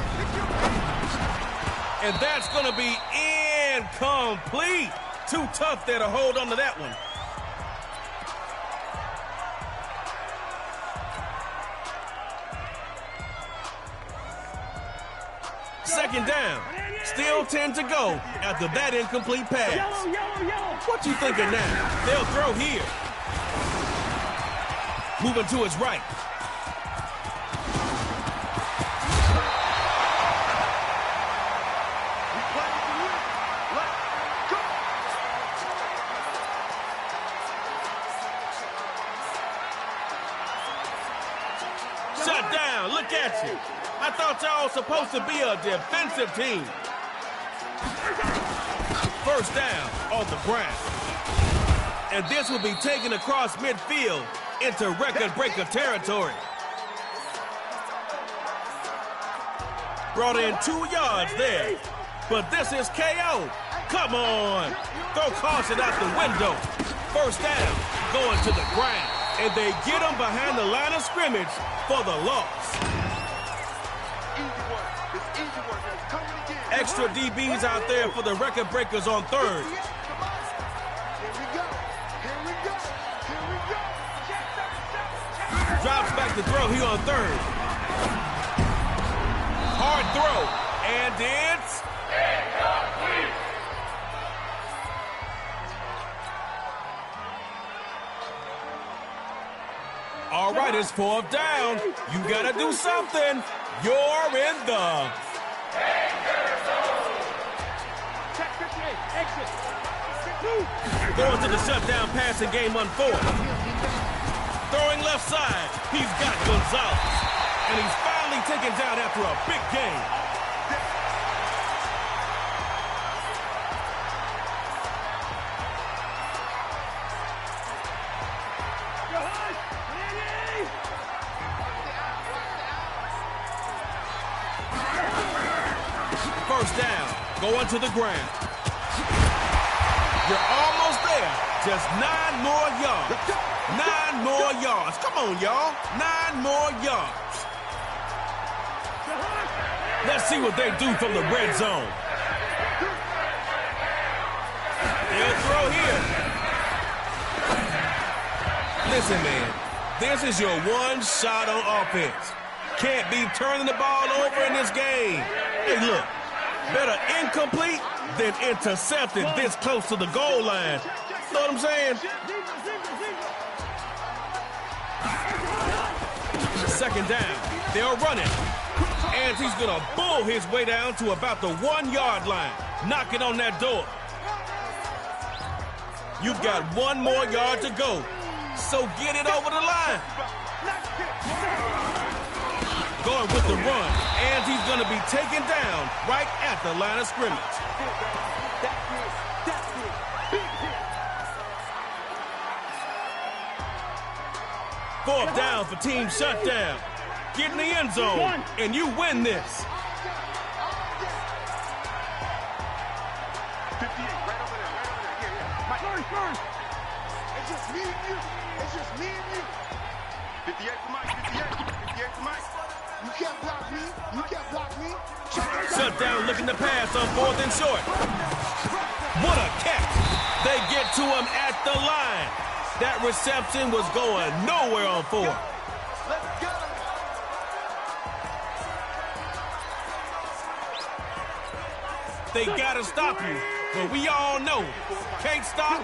E: And that's going to be incomplete. Too tough there to hold on to that one. Second down. Still 10 to go after that incomplete pass.
B: Yellow.
E: What you thinking now? They'll throw here. Moving to his right. Shut down. Look at you. I thought y'all was supposed to be a defensive team. First down on the ground. And this will be taken across midfield into record-breaker territory. Brought in 2 yards there. But this is KO. Come on. Throw caution out the window. First down, going to the ground. And they get him behind the line of scrimmage for the loss. Extra DBs out there for the record breakers on 3rd. Drops back to throw here on 3rd. Hard throw. And it's incomplete. All right, it's 4th down. You got to do something. You're in the
B: Check 58. Exit.
E: going to the shutdown passing game on 4th. Throwing left side. He's got Gonzalez. And he's finally taken down after a big game. First down, going to the ground. You're almost there. Just 9 more yards. 9 more yards. Come on, y'all. 9 more yards. Let's see what they do from the red zone. They'll throw here. Listen, man, this is your one shot on offense. Can't be turning the ball over in this game. Hey, look. Better incomplete than intercepted this close to the goal line. Know what I'm saying? Second down. They're running. And he's going to bull his way down to about the 1-yard line. Knocking on that door. You've got 1 more yard to go. So get it over the line. Going with the run, and he's going to be taken down right at the line of scrimmage. Fourth down for team shutdown. Get in the end zone, and you win this.
B: 58, right over there, First. It's just me and you. It's just me and you. 58 for Mike, 58 for Mike. You can't block me. You can't block me.
E: Shutdown looking to pass on 4th and short. What a catch. They get to him at the line. That reception was going nowhere on 4th.
B: Let's go.
E: They got to stop you, but we all know can't stop,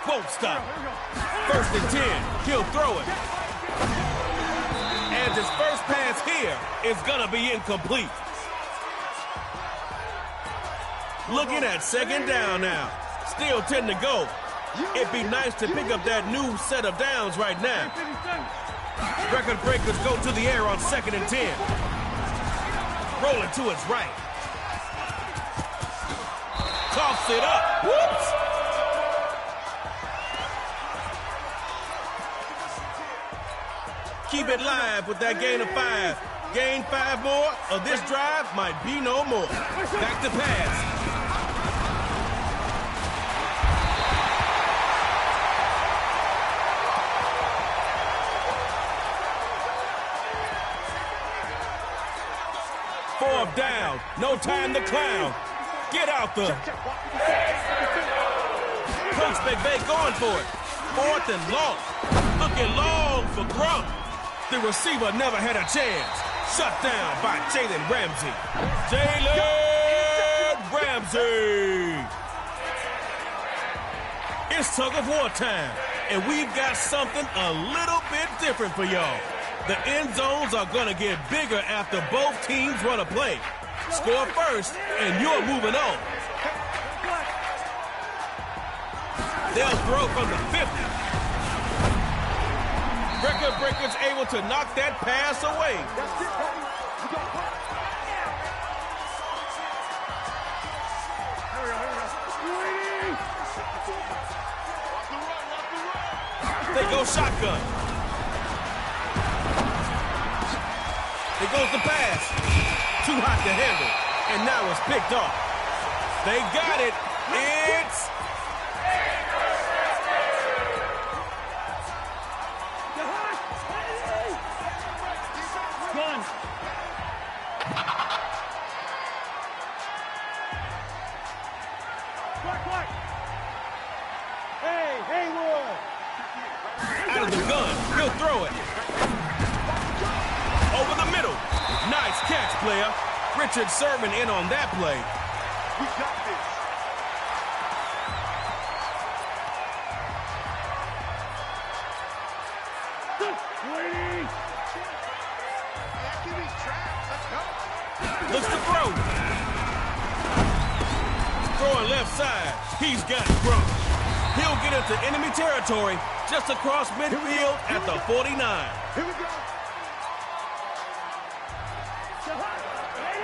E: won't stop. 1st and 10, he'll throw it. And his first pass here is going to be incomplete. Looking at 2nd down now. Still 10 to go. It'd be nice to pick up that new set of downs right now. Record breakers go to the air on 2nd and 10. Rolling to his right. Coughs it up. Whoops. Keep it live with that gain of 5. Gain 5 more, or this drive might be no more. Back to pass. Fourth down. No time to clown. Get out the. Coach McVay going for it. 4th and long. Looking long for Gronk. The receiver never had a chance. Shut down by Jalen Ramsey. Jalen Ramsey. It's tug of war time, and we've got something a little bit different for y'all. The end zones are going to get bigger after both teams run a play. Score first, and you're moving on. They'll throw from the 50. Record breakers able to knock that pass away. They go shotgun. There goes the pass. Too hot to handle. And now it's picked off. They got it. It's... out of the gun. He'll throw it. Over the middle. Nice catch, player. Richard Sherman in on that play.
B: We got this.
E: Looks to throw. Throwing left side. He's got it from. He'll get into enemy territory just across midfield at the 49.
B: Here we go.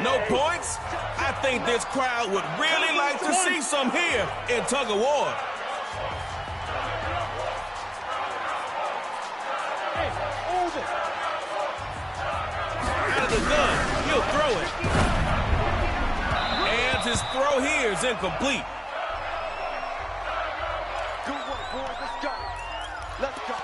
E: No points? I think this crowd would really like to see some here in tug of war. Out of the gun, he'll throw it. And his throw here is incomplete.
B: Good work, boys. Let's go. Let's go.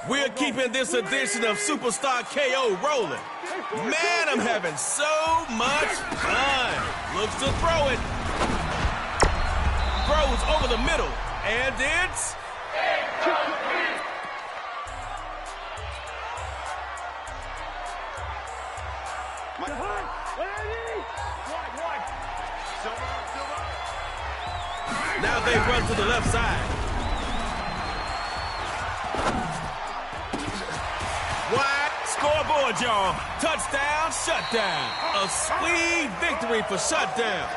E: We're keeping this edition of Superstar KO rolling. Man, I'm having so much fun. Looks to throw it. Throws over the middle. And it's... Now they run to the left side. Wide scoreboard, y'all. Touchdown, shutdown. A sweet victory for shutdown.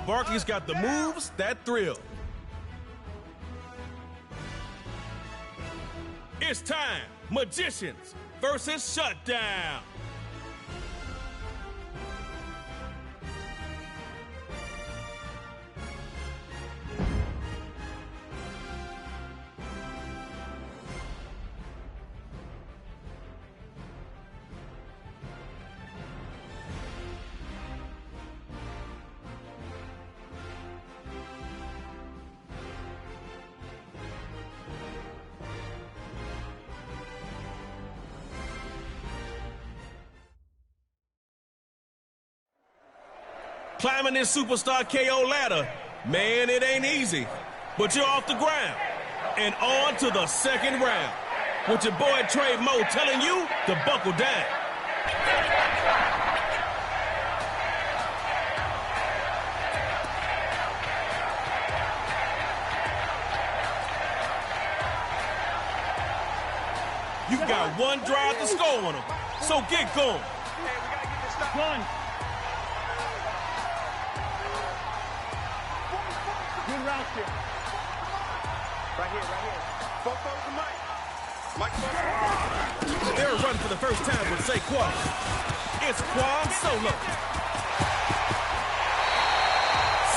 E: Barkley's got the moves that thrill. It's time. Magicians versus Shutdown. Climbing this Superstar KO ladder, man, it ain't easy. But you're off the ground and on to the second round. With your boy Trey Moe telling you to buckle down. You got one drive to score on them, so get going.
B: Hey, we gotta get this stuff done. Good route here. Right here, right here. Four to Mike. Mike,
E: They're running for the first time with Saquon. It's Quan Solo.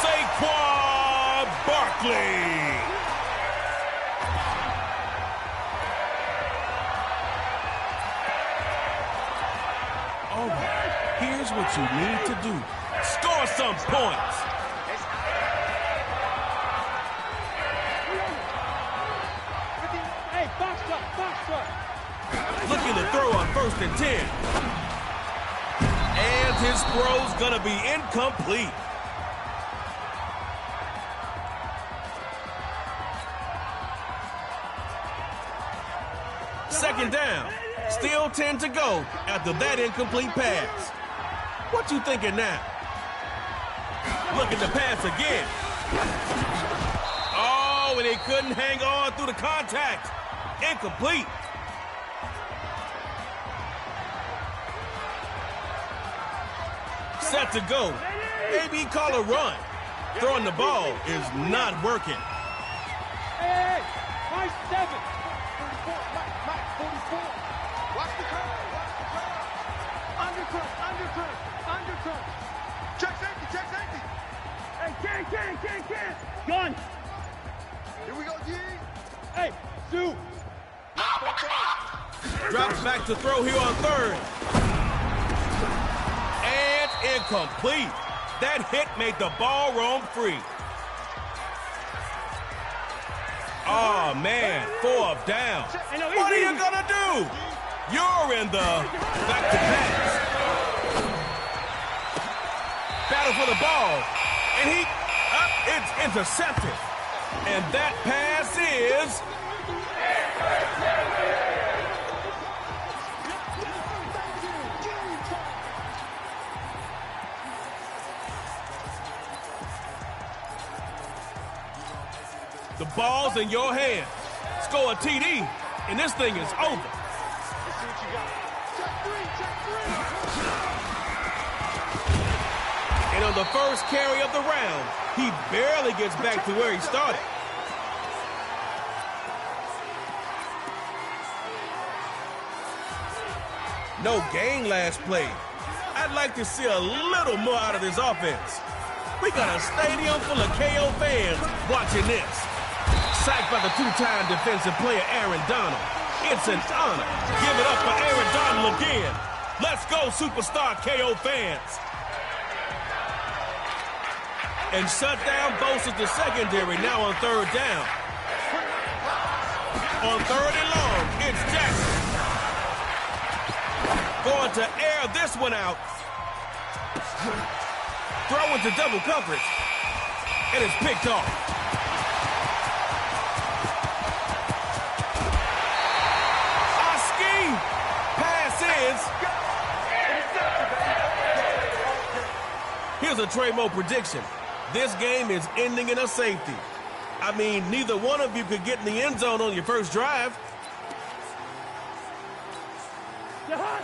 E: Saquon Barkley. All right, here's what you need to do. Score some points. Looking to throw on 1st and 10. And his throw's gonna be incomplete. Second down. Still 10 to go after that incomplete pass. What you thinking now? Looking to pass again. Oh, and he couldn't hang on through the contact. Incomplete. Set to go. Maybe call a run. Throwing the ball is not working.
B: Hey, Mike 7. 44, Mike 44. Watch the curve, watch the curve. Undercut. Check safety. Hey, can. Gun. Here we go, G. Hey, shoot.
E: Drops back to throw here on 3rd. And incomplete. That hit made the ball roam free. Oh, man, 4th down. What are you going to do? You're in the back-to-pass. Battle for the ball. And it's intercepted. And that pass is... The ball's in your hands. Score a TD, and this thing is over. And on the first carry of the round, he barely gets back to where he started. No gain last play. I'd like to see a little more out of this offense. We got a stadium full of KO fans watching this. Sacked by the two-time defensive player Aaron Donald. It's an honor. Give it up for Aaron Donald again. Let's go, superstar KO fans. And shut down bolsters the secondary now on 3rd down. On 3rd and long, it's Jackson. Going to air this one out. Throw into double coverage. And it's picked off. Here's a Trey Mo prediction. This game is ending in a safety. I mean, neither one of you could get in the end zone on your first drive. Now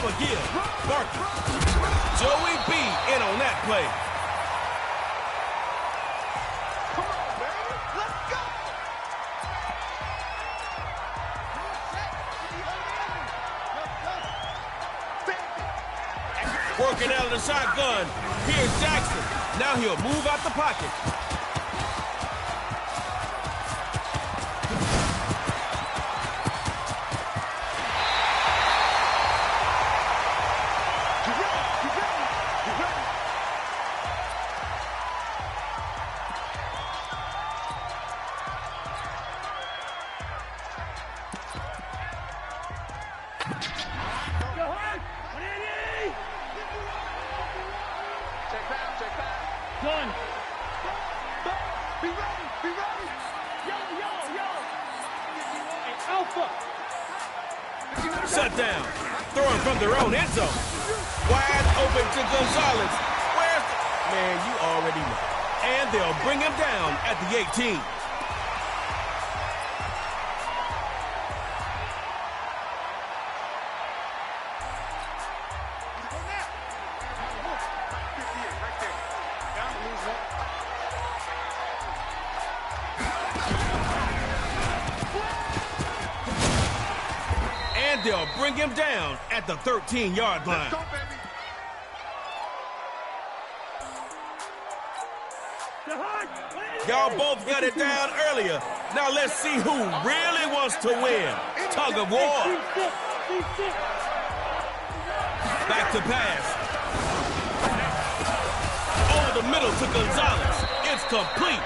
E: again, Barkley. Joey B in on that play. Working out of the shotgun. Here's Jackson. Now he'll move out the pocket. Shut down. Throwing from their own end zone. Wide open to Gonzalez. Where's the... Man, you already know. And they'll bring him down at the 18. They'll bring him down at the 13-yard line.
B: Let's go, baby.
E: Y'all both got it down earlier. Now let's see who really wants to win. Tug of war. Back to pass. Over the middle to Gonzalez. It's complete.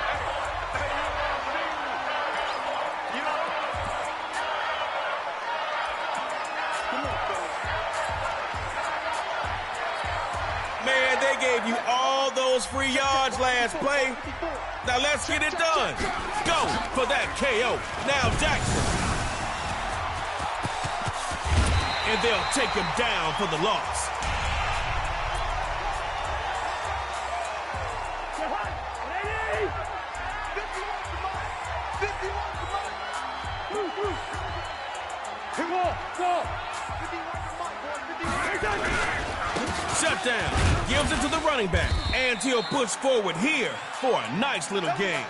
E: Man, they gave you all those free yards last play. Now let's get it done. Go for that KO. Now Jackson. And they'll take him down for the loss. Shut down. Gives it to the running back. And he'll push forward here for a nice little gain.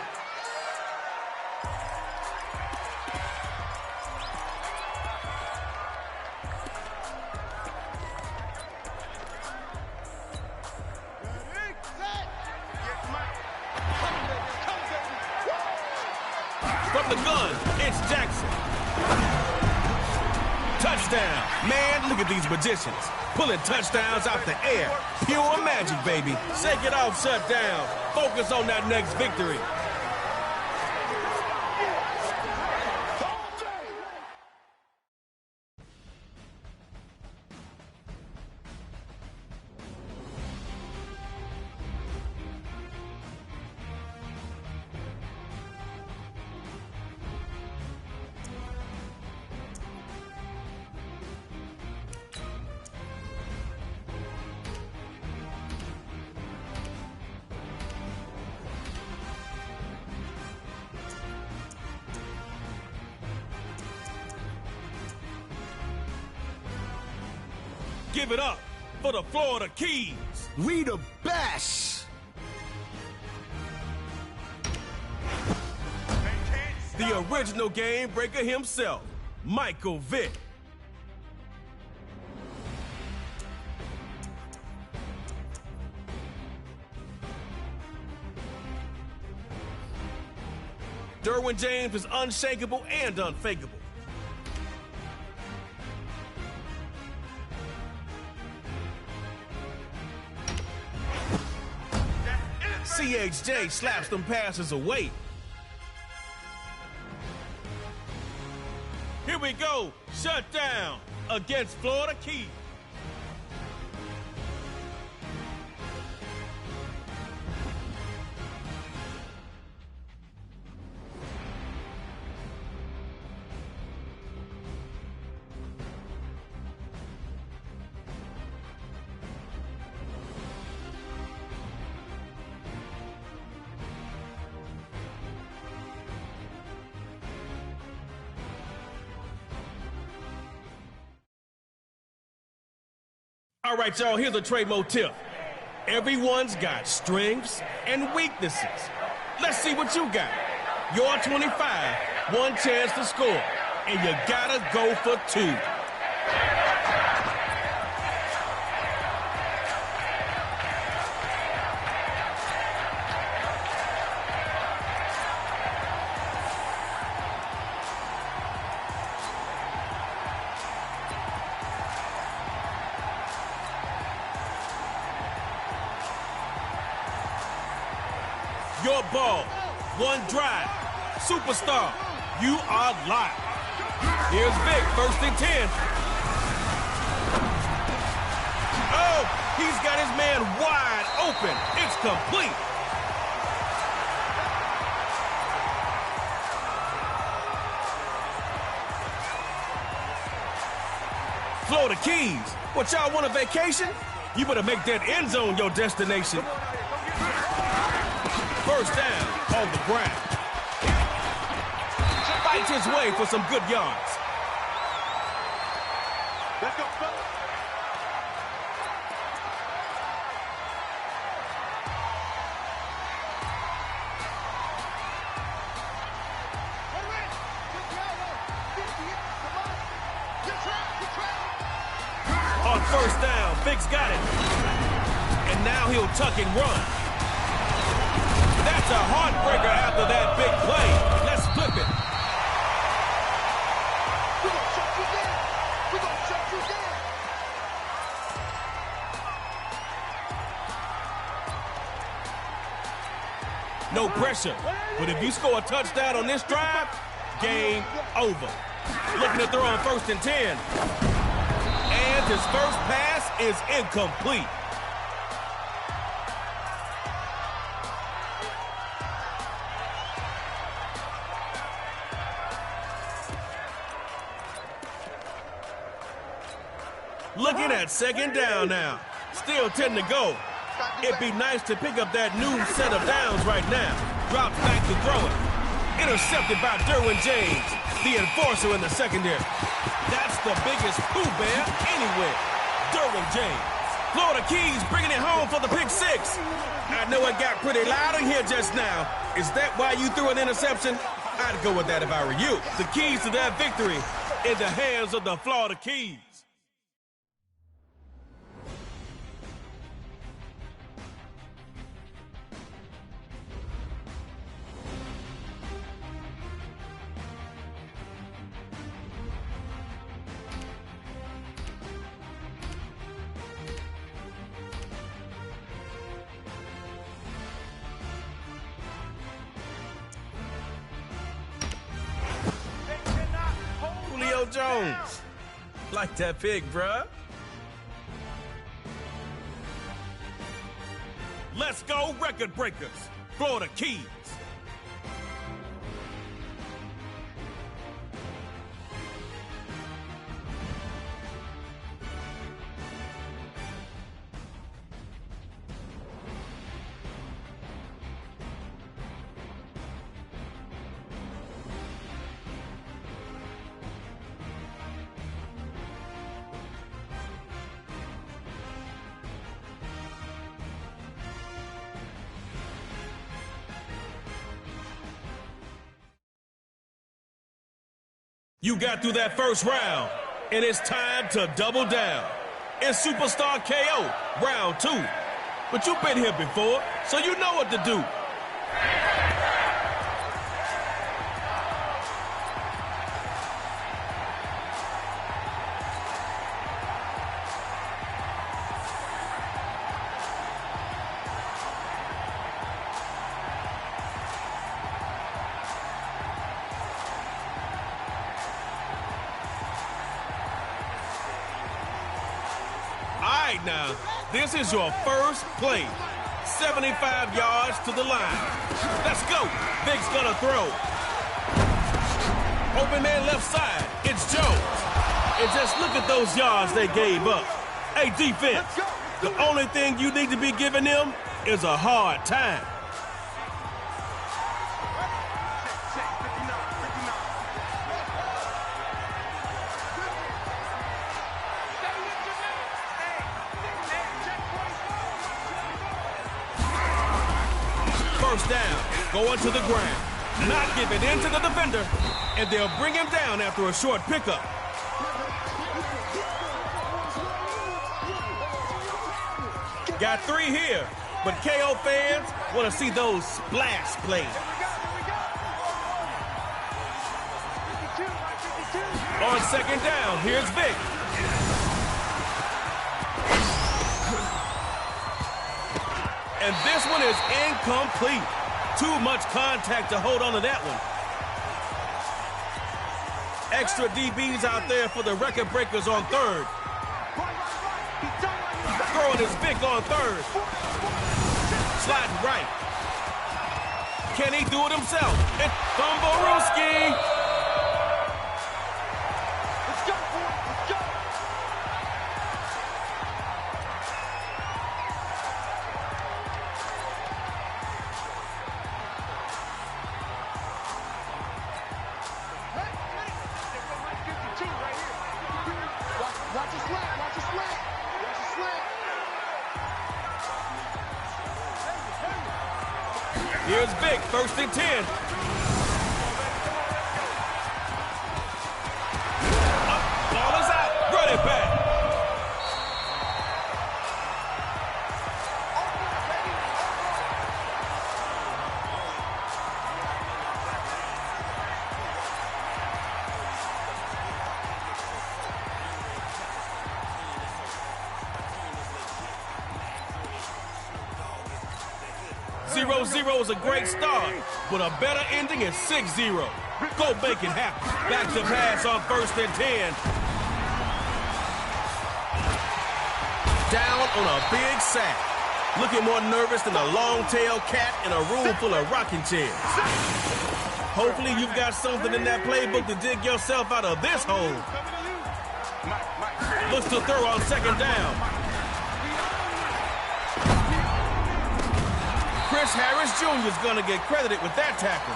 E: From the gun, it's Jackson. Touchdown. Man, look at these magicians. Pulling touchdowns out the air. Pure magic, baby. Shake it off, shut down. Focus on that next victory. Give it up for the Florida Keys.
F: We the best.
E: The original game breaker himself, Michael Vick. Derwin James is unshakable and unfakeable. CHJ slaps them passes away. Here we go. Shut down against Florida Keys. All right, y'all, here's a trade motif. Everyone's got strengths and weaknesses. Let's see what you got. You're 25, one chance to score, and you gotta go for two. Your ball, one drive, superstar, you are live. Here's Vic, 1st and 10. Oh, he's got his man wide open. It's complete. Florida Keys, what y'all want, a vacation? You better make that end zone your destination. 1st down on the ground. Fights his way for some good yards.
B: Let's go, fellas.
E: On 1st down, Vic's got it. And now he'll tuck and run. That's a heartbreaker after that big play. Let's flip it.
B: We're gonna shut you down. We're gonna shut you down.
E: No pressure. But if you score a touchdown on this drive, game over. Looking to throw on 1st and 10. And his first pass is incomplete. Looking at 2nd down now. Still 10 to go. It'd be nice to pick up that new set of downs right now. Drops back to throw it. Intercepted by Derwin James, the enforcer in the secondary. That's the biggest Pooh Bear anywhere. Derwin James. Florida Keys bringing it home for the pick 6. I know it got pretty loud in here just now. Is that why you threw an interception? I'd go with that if I were you. The keys to that victory in the hands of the Florida Keys. Julio Jones. Like that pick, bruh. Let's go, record breakers. Florida Keys. You got through that first round, and it's time to double down. It's Superstar KO, round 2. But you've been here before, so you know what to do. All right, now, this is your first play. 75 yards to the line. Let's go. Vic's gonna throw. Open man left side. It's Jones. And just look at those yards they gave up. Hey, defense, the only thing you need to be giving them is a hard time. First down, going to the ground, not giving in to the defender, and they'll bring him down after a short pickup. Got 3 here, but KO fans want to see those splash plays. On second down, here's Vic. And this one is incomplete. Too much contact to hold on to that one. Extra DBs out there for the record breakers on third. Throwing his Vic on third. Sliding right. Can he do it himself? It's Thumborowski. Here's Vic, 1st and 10. Ball is out. Run it back. Zero is a great start, but a better ending is 6-0. Go make it happen. Back to pass on 1st and 10. Down on a big sack. Looking more nervous than a long-tailed cat in a room full of rocking chairs. Hopefully you've got something in that playbook to dig yourself out of this hole. Looks to throw on 2nd down. Chris Harris Jr. is going to get credited with that tackle.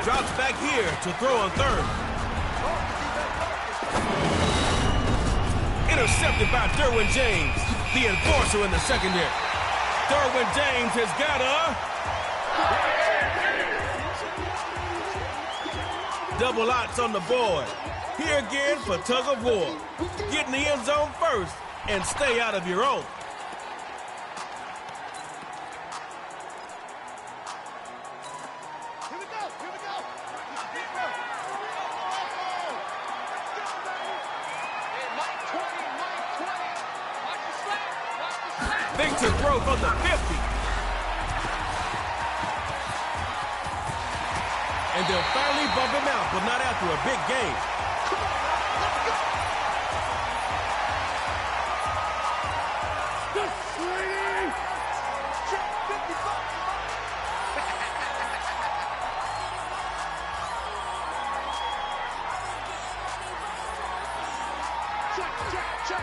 E: Drops back here to throw on 3rd. Intercepted by Derwin James, the enforcer in the secondary. Derwin James has got a double outs on the board. Here again for tug of war. Get in the end zone first and stay out of your own.
B: Here we go.
E: Big to throw from the 50. And they'll finally bump him out, but not after a big game.
B: Come on, let's go. Good swing. Check 55. Check.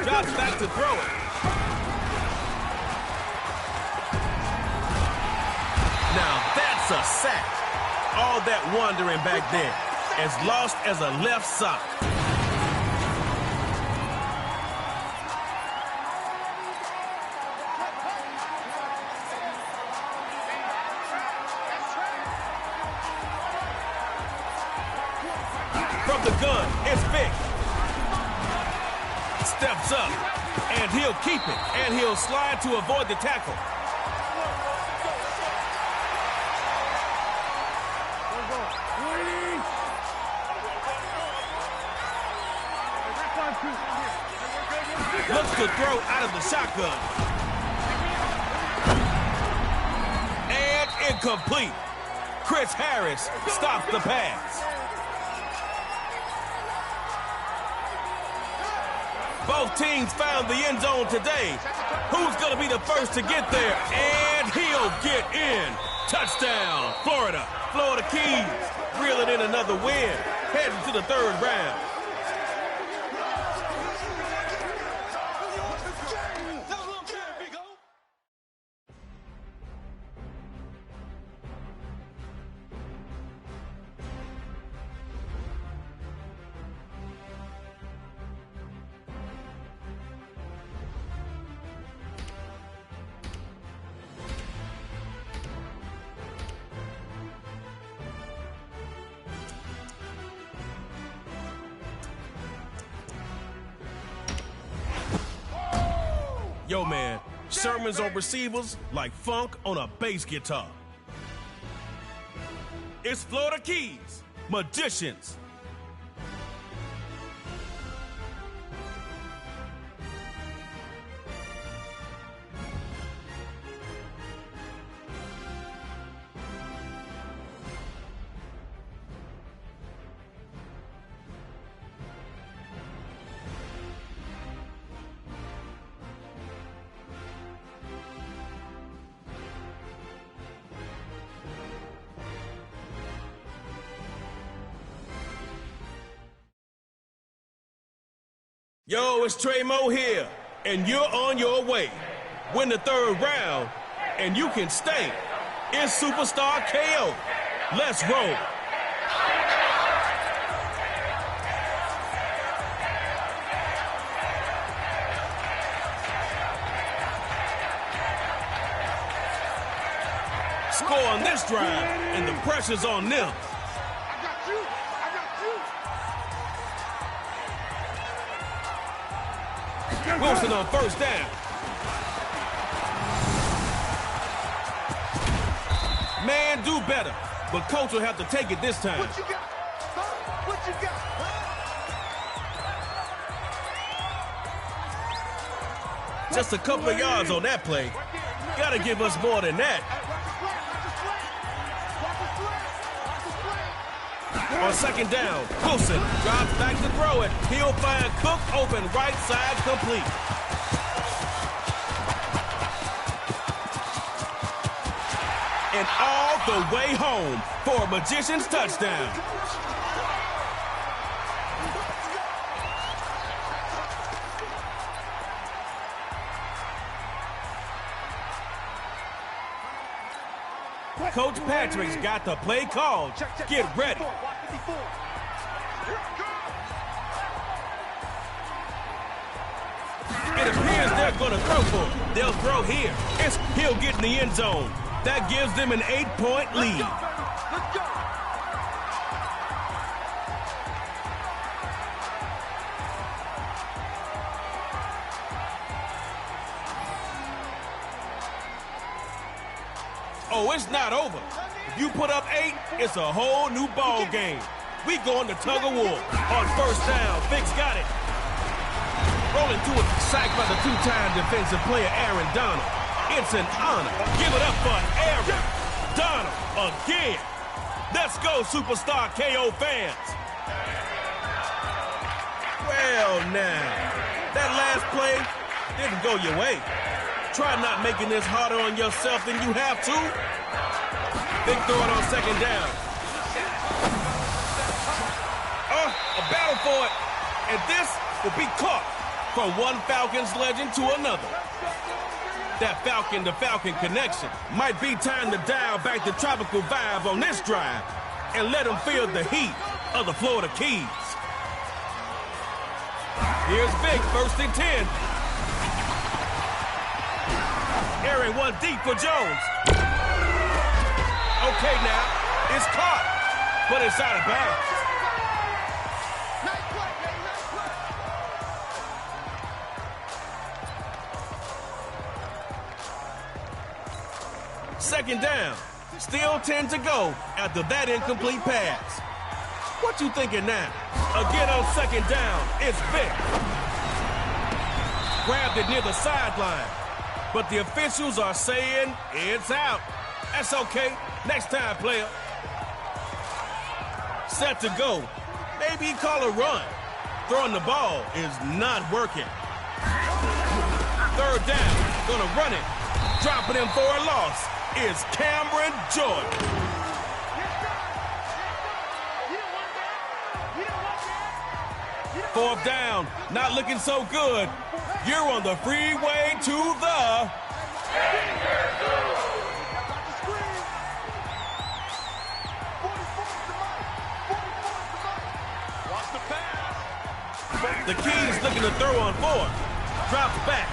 E: Drops back to throw it. Now that's a sack. All that wandering back there, as lost as a left sock. From the gun, it's Vic. Steps up, and he'll keep it, and he'll slide to avoid the tackle. Looks to throw out of the shotgun. And incomplete. Chris Harris stops the pass. Both teams found the end zone today. Who's going to be the first to get there? And he'll get in. Touchdown, Florida. Florida Keys reeling in another win, heading to the third round. Yo, man, sermons on receivers like funk on a bass guitar. It's Florida Keys, Magicians. Yo, it's Trey Moe here, and you're on your way. Win the third round, and you can stay. It's Superstar KO. Let's roll. Score on this drive, and the pressure's on them. Wilson on first down. Man, do better. But Colts will have to take it this time.
B: What you got? What you got?
E: Just a couple of yards on that play. Gotta give us more than that. On second down, Wilson drops back to throw it. He'll find Cook open right side complete. And all the way home for a Magician's touchdown. Coach Patrick's got the play called. Get ready. It appears they're going to throw for it. They'll throw here. He'll get in the end zone. That gives them an 8-point lead.
B: Let's go.
E: Oh, it's not over. If you put up 8, it's a whole new ball game. We going to tug of war. On first down, Vick's got it. Rolling to it, sacked by the two-time defensive player, Aaron Donald. It's an honor. Give it up for Aaron Donald again. Let's go, Superstar KO fans. Well, now, that last play didn't go your way. Try not making this harder on yourself than you have to. Vick throw it on second down. A battle for it. And this will be caught from one Falcons legend to another. That Falcon-to-Falcon connection. Might be time to dial back the tropical vibe on this drive and let them feel the heat of the Florida Keys. Here's Vick, 1st and 10. Aaron one deep for Jones. Okay now, it's caught, but it's out of bounds. Second down. Still 10 to go after that incomplete pass. What you thinking now? Again on second down, it's Vick. Grabbed it near the sideline, but the officials are saying it's out. That's okay. Next time, player. Set to go. Maybe call a run. Throwing the ball is not working. Third down, gonna run it. Dropping him for a loss is Cameron Jordan. Fourth down, not looking so good. You're on the freeway to the... The Keys looking to throw on fourth. Drops back.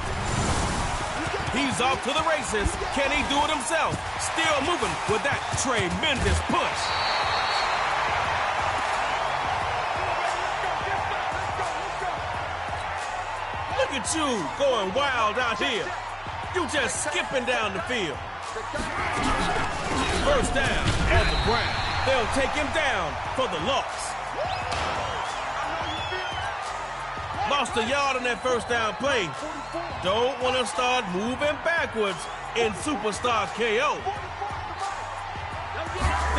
E: He's off to the races. Can he do it himself? Still moving with that tremendous push. Look at you going wild out here. You just skipping down the field. First down on the ground. They'll take him down for the loss. Lost a yard on that first down play. Don't want to start moving backwards in Superstar KO.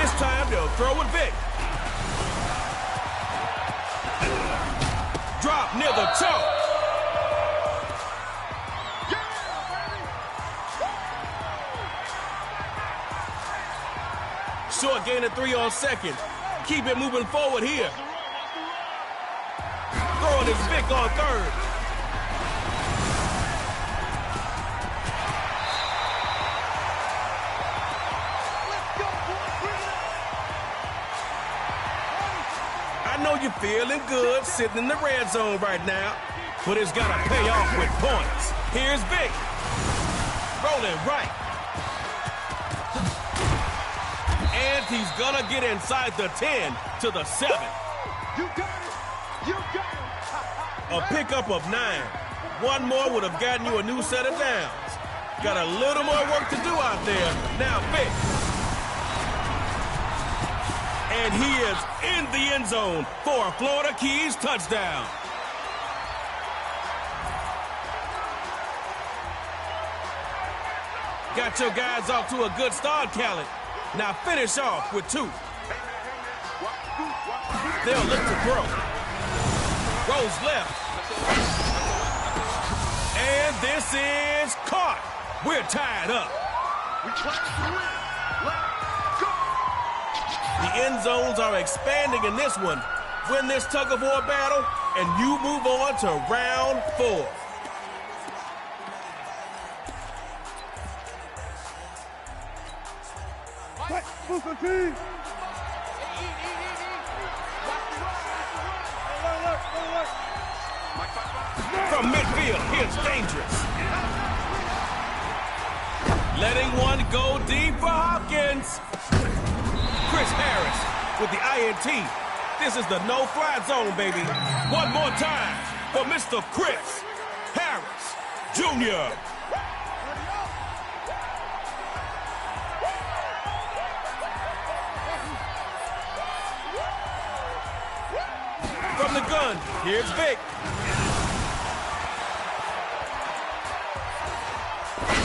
E: This time they'll throw it Vick. Drop near the toe. Short gain of 3 on second. Keep it moving forward here. Throwing his Vick on third. I know you're feeling good sitting in the red zone right now, but it's got to pay off with points. Here's Vick. Rolling right. And he's going to get inside the 10 to the 7.
B: You got it. You got it.
E: A pickup of 9. One more would have gotten you a new set of downs. Got a little more work to do out there. Now Vick. And he is in the end zone for a Florida Keys touchdown. Got your guys off to a good start, Khaled. Now finish off with 2. They'll look to throw. Rolls left. And this is caught. We're tied up. The end zones are expanding in this one. Win this tug-of-war battle, and you move on to round 4. From midfield, here's dangerous. Letting one go deep for Hopkins. Chris Harris with the INT. This is the no-fly zone, baby. One more time for Mr. Chris Harris Jr. gun. Here's Vic.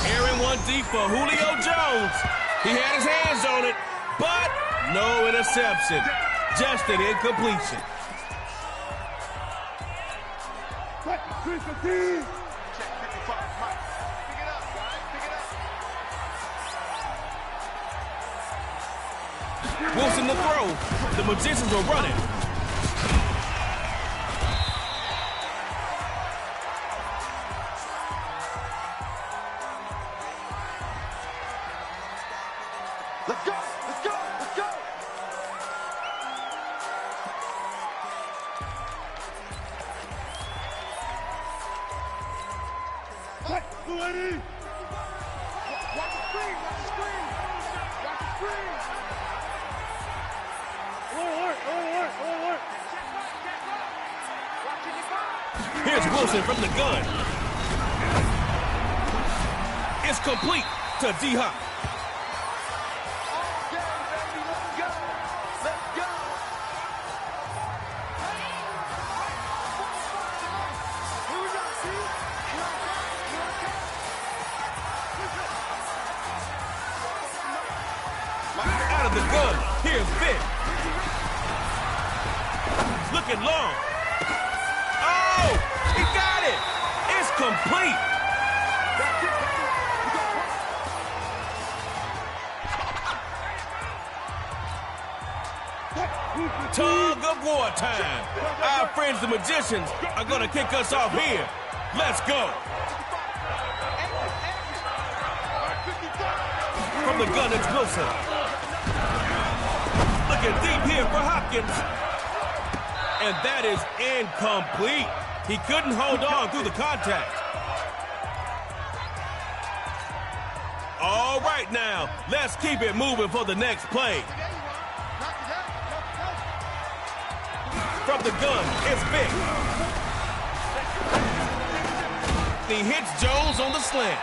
E: Airing one deep for Julio Jones. He had his hands on it, but no interception. Just an incompletion.
B: Check 55, Mike. Pick it up, guys. Pick it up.
E: Wilson to throw. The Magicians are running.
B: Let's go. Let's go. Let's go. Hey, ready? Watch the screen. Watch the screen. Watch the screen. Alert. Watching your back.
E: Here's Wilson from the gun. It's complete to D-Hop. Out of the gun, here's Vic. Looking long. Oh, he got it. It's complete. Tug of war time. Our friends the Magicians are going to kick us off here. Let's go. From the gun, it's Wilson. Looking deep here for Hopkins. And that is incomplete. He couldn't hold on through the contact. All right now, let's keep it moving for the next play. From the gun, it's Vic. He hits Jones on the slant.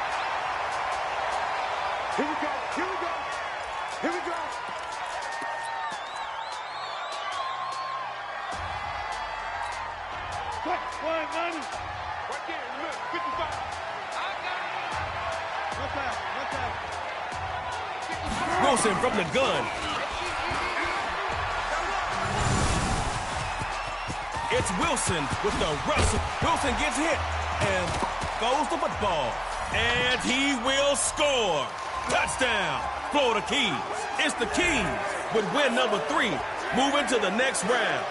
B: Here we go. Right there, in the middle, 55.
E: Wilson from the gun. It's Wilson with the rustle. Wilson gets hit and goes to football. And he will score. Touchdown, Florida Keys. It's the Keys with win number 3, moving to the next round.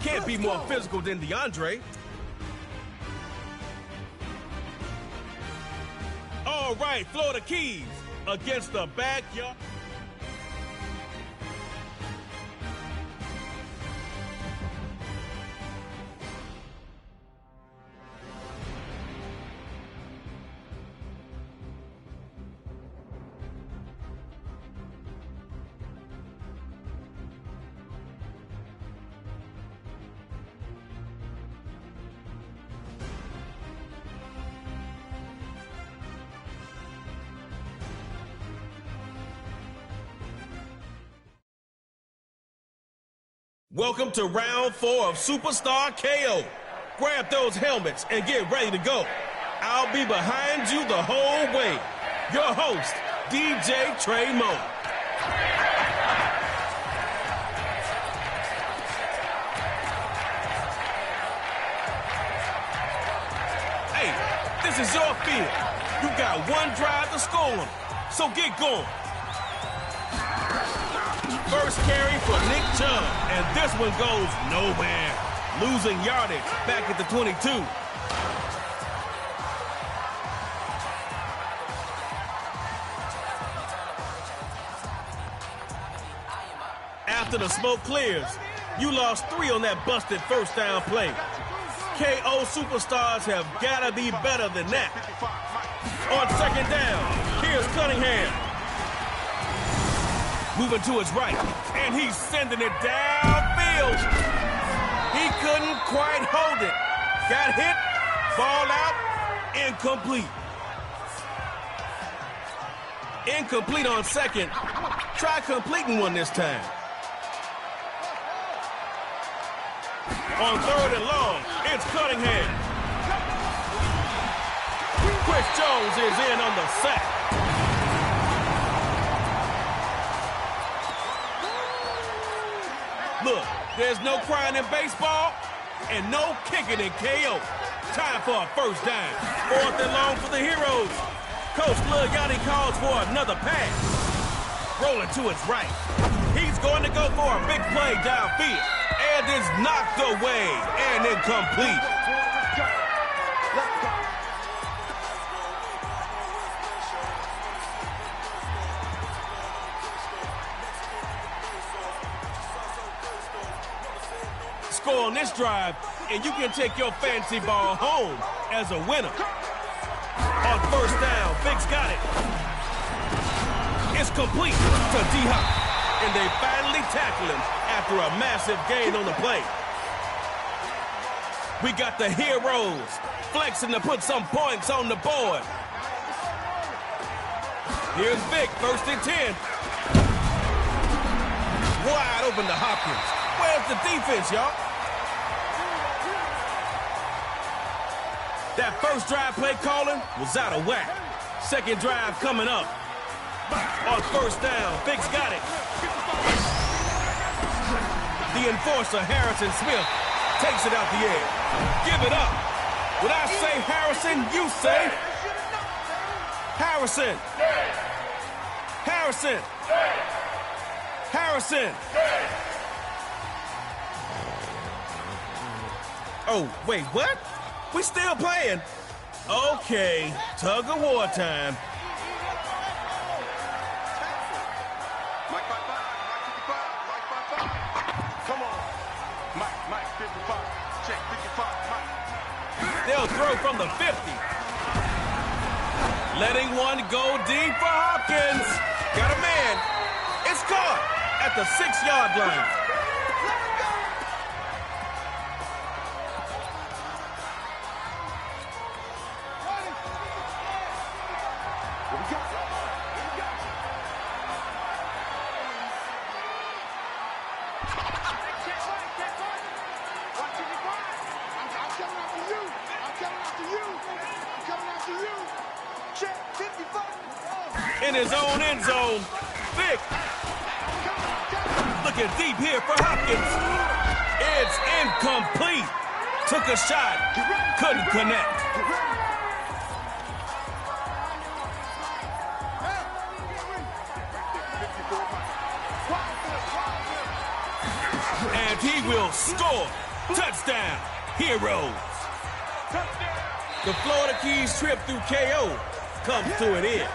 E: Can't be more physical than DeAndre. All right, Florida Keys against the backyard. Welcome to round 4 of Superstar KO. Grab those helmets and get ready to go. I'll be behind you the whole way. Your host, DJ Trey Mo. Hey, this is your field. You got one drive to score on, so get going. First carry for Nick Chubb, and this one goes nowhere. Losing yardage back at the 22. After the smoke clears, You lost 3 on that busted first down play. KO superstars have got to be better than that. On second down, here's Cunningham. Moving to his right, and he's sending it downfield. He couldn't quite hold it. Got hit, ball out, incomplete. Incomplete on second. Try completing one this time. On third and long, it's Cunningham. Chris Jones is in on the sack. Look, there's no crying in baseball and no kicking in KO. Time for a first down. 4th and long for the Heroes. Coach Giuliani calls for another pass. Rolling to his right. He's going to go for a big play downfield. And is knocked away and incomplete. Score on this drive, and you can take your fancy ball home as a winner. On first down, Biggs got it. It's complete to D-Hop. And they finally tackle him after a massive gain on the play. We got the Heroes flexing to put some points on the board. Here's Vic, 1st and 10. Wide open to Hopkins. Where's the defense, y'all? That first drive play calling was out of whack. Second drive coming up. On first down, Vick's got it. The enforcer, Harrison Smith, takes it out the air. Give it up. When I say Harrison, you say Harrison. Harrison. Harrison. Oh, wait, what? We still playing? Okay, tug of war time. They'll throw from the 50. Letting one go deep for Hopkins. Got a man. It's caught at the 6-yard line. In his own end zone, Vick looking deep here for Hopkins. It's incomplete. Took a shot, couldn't connect. And he will score. Touchdown, Heroes. The Florida Keys trip through KO comes to an end.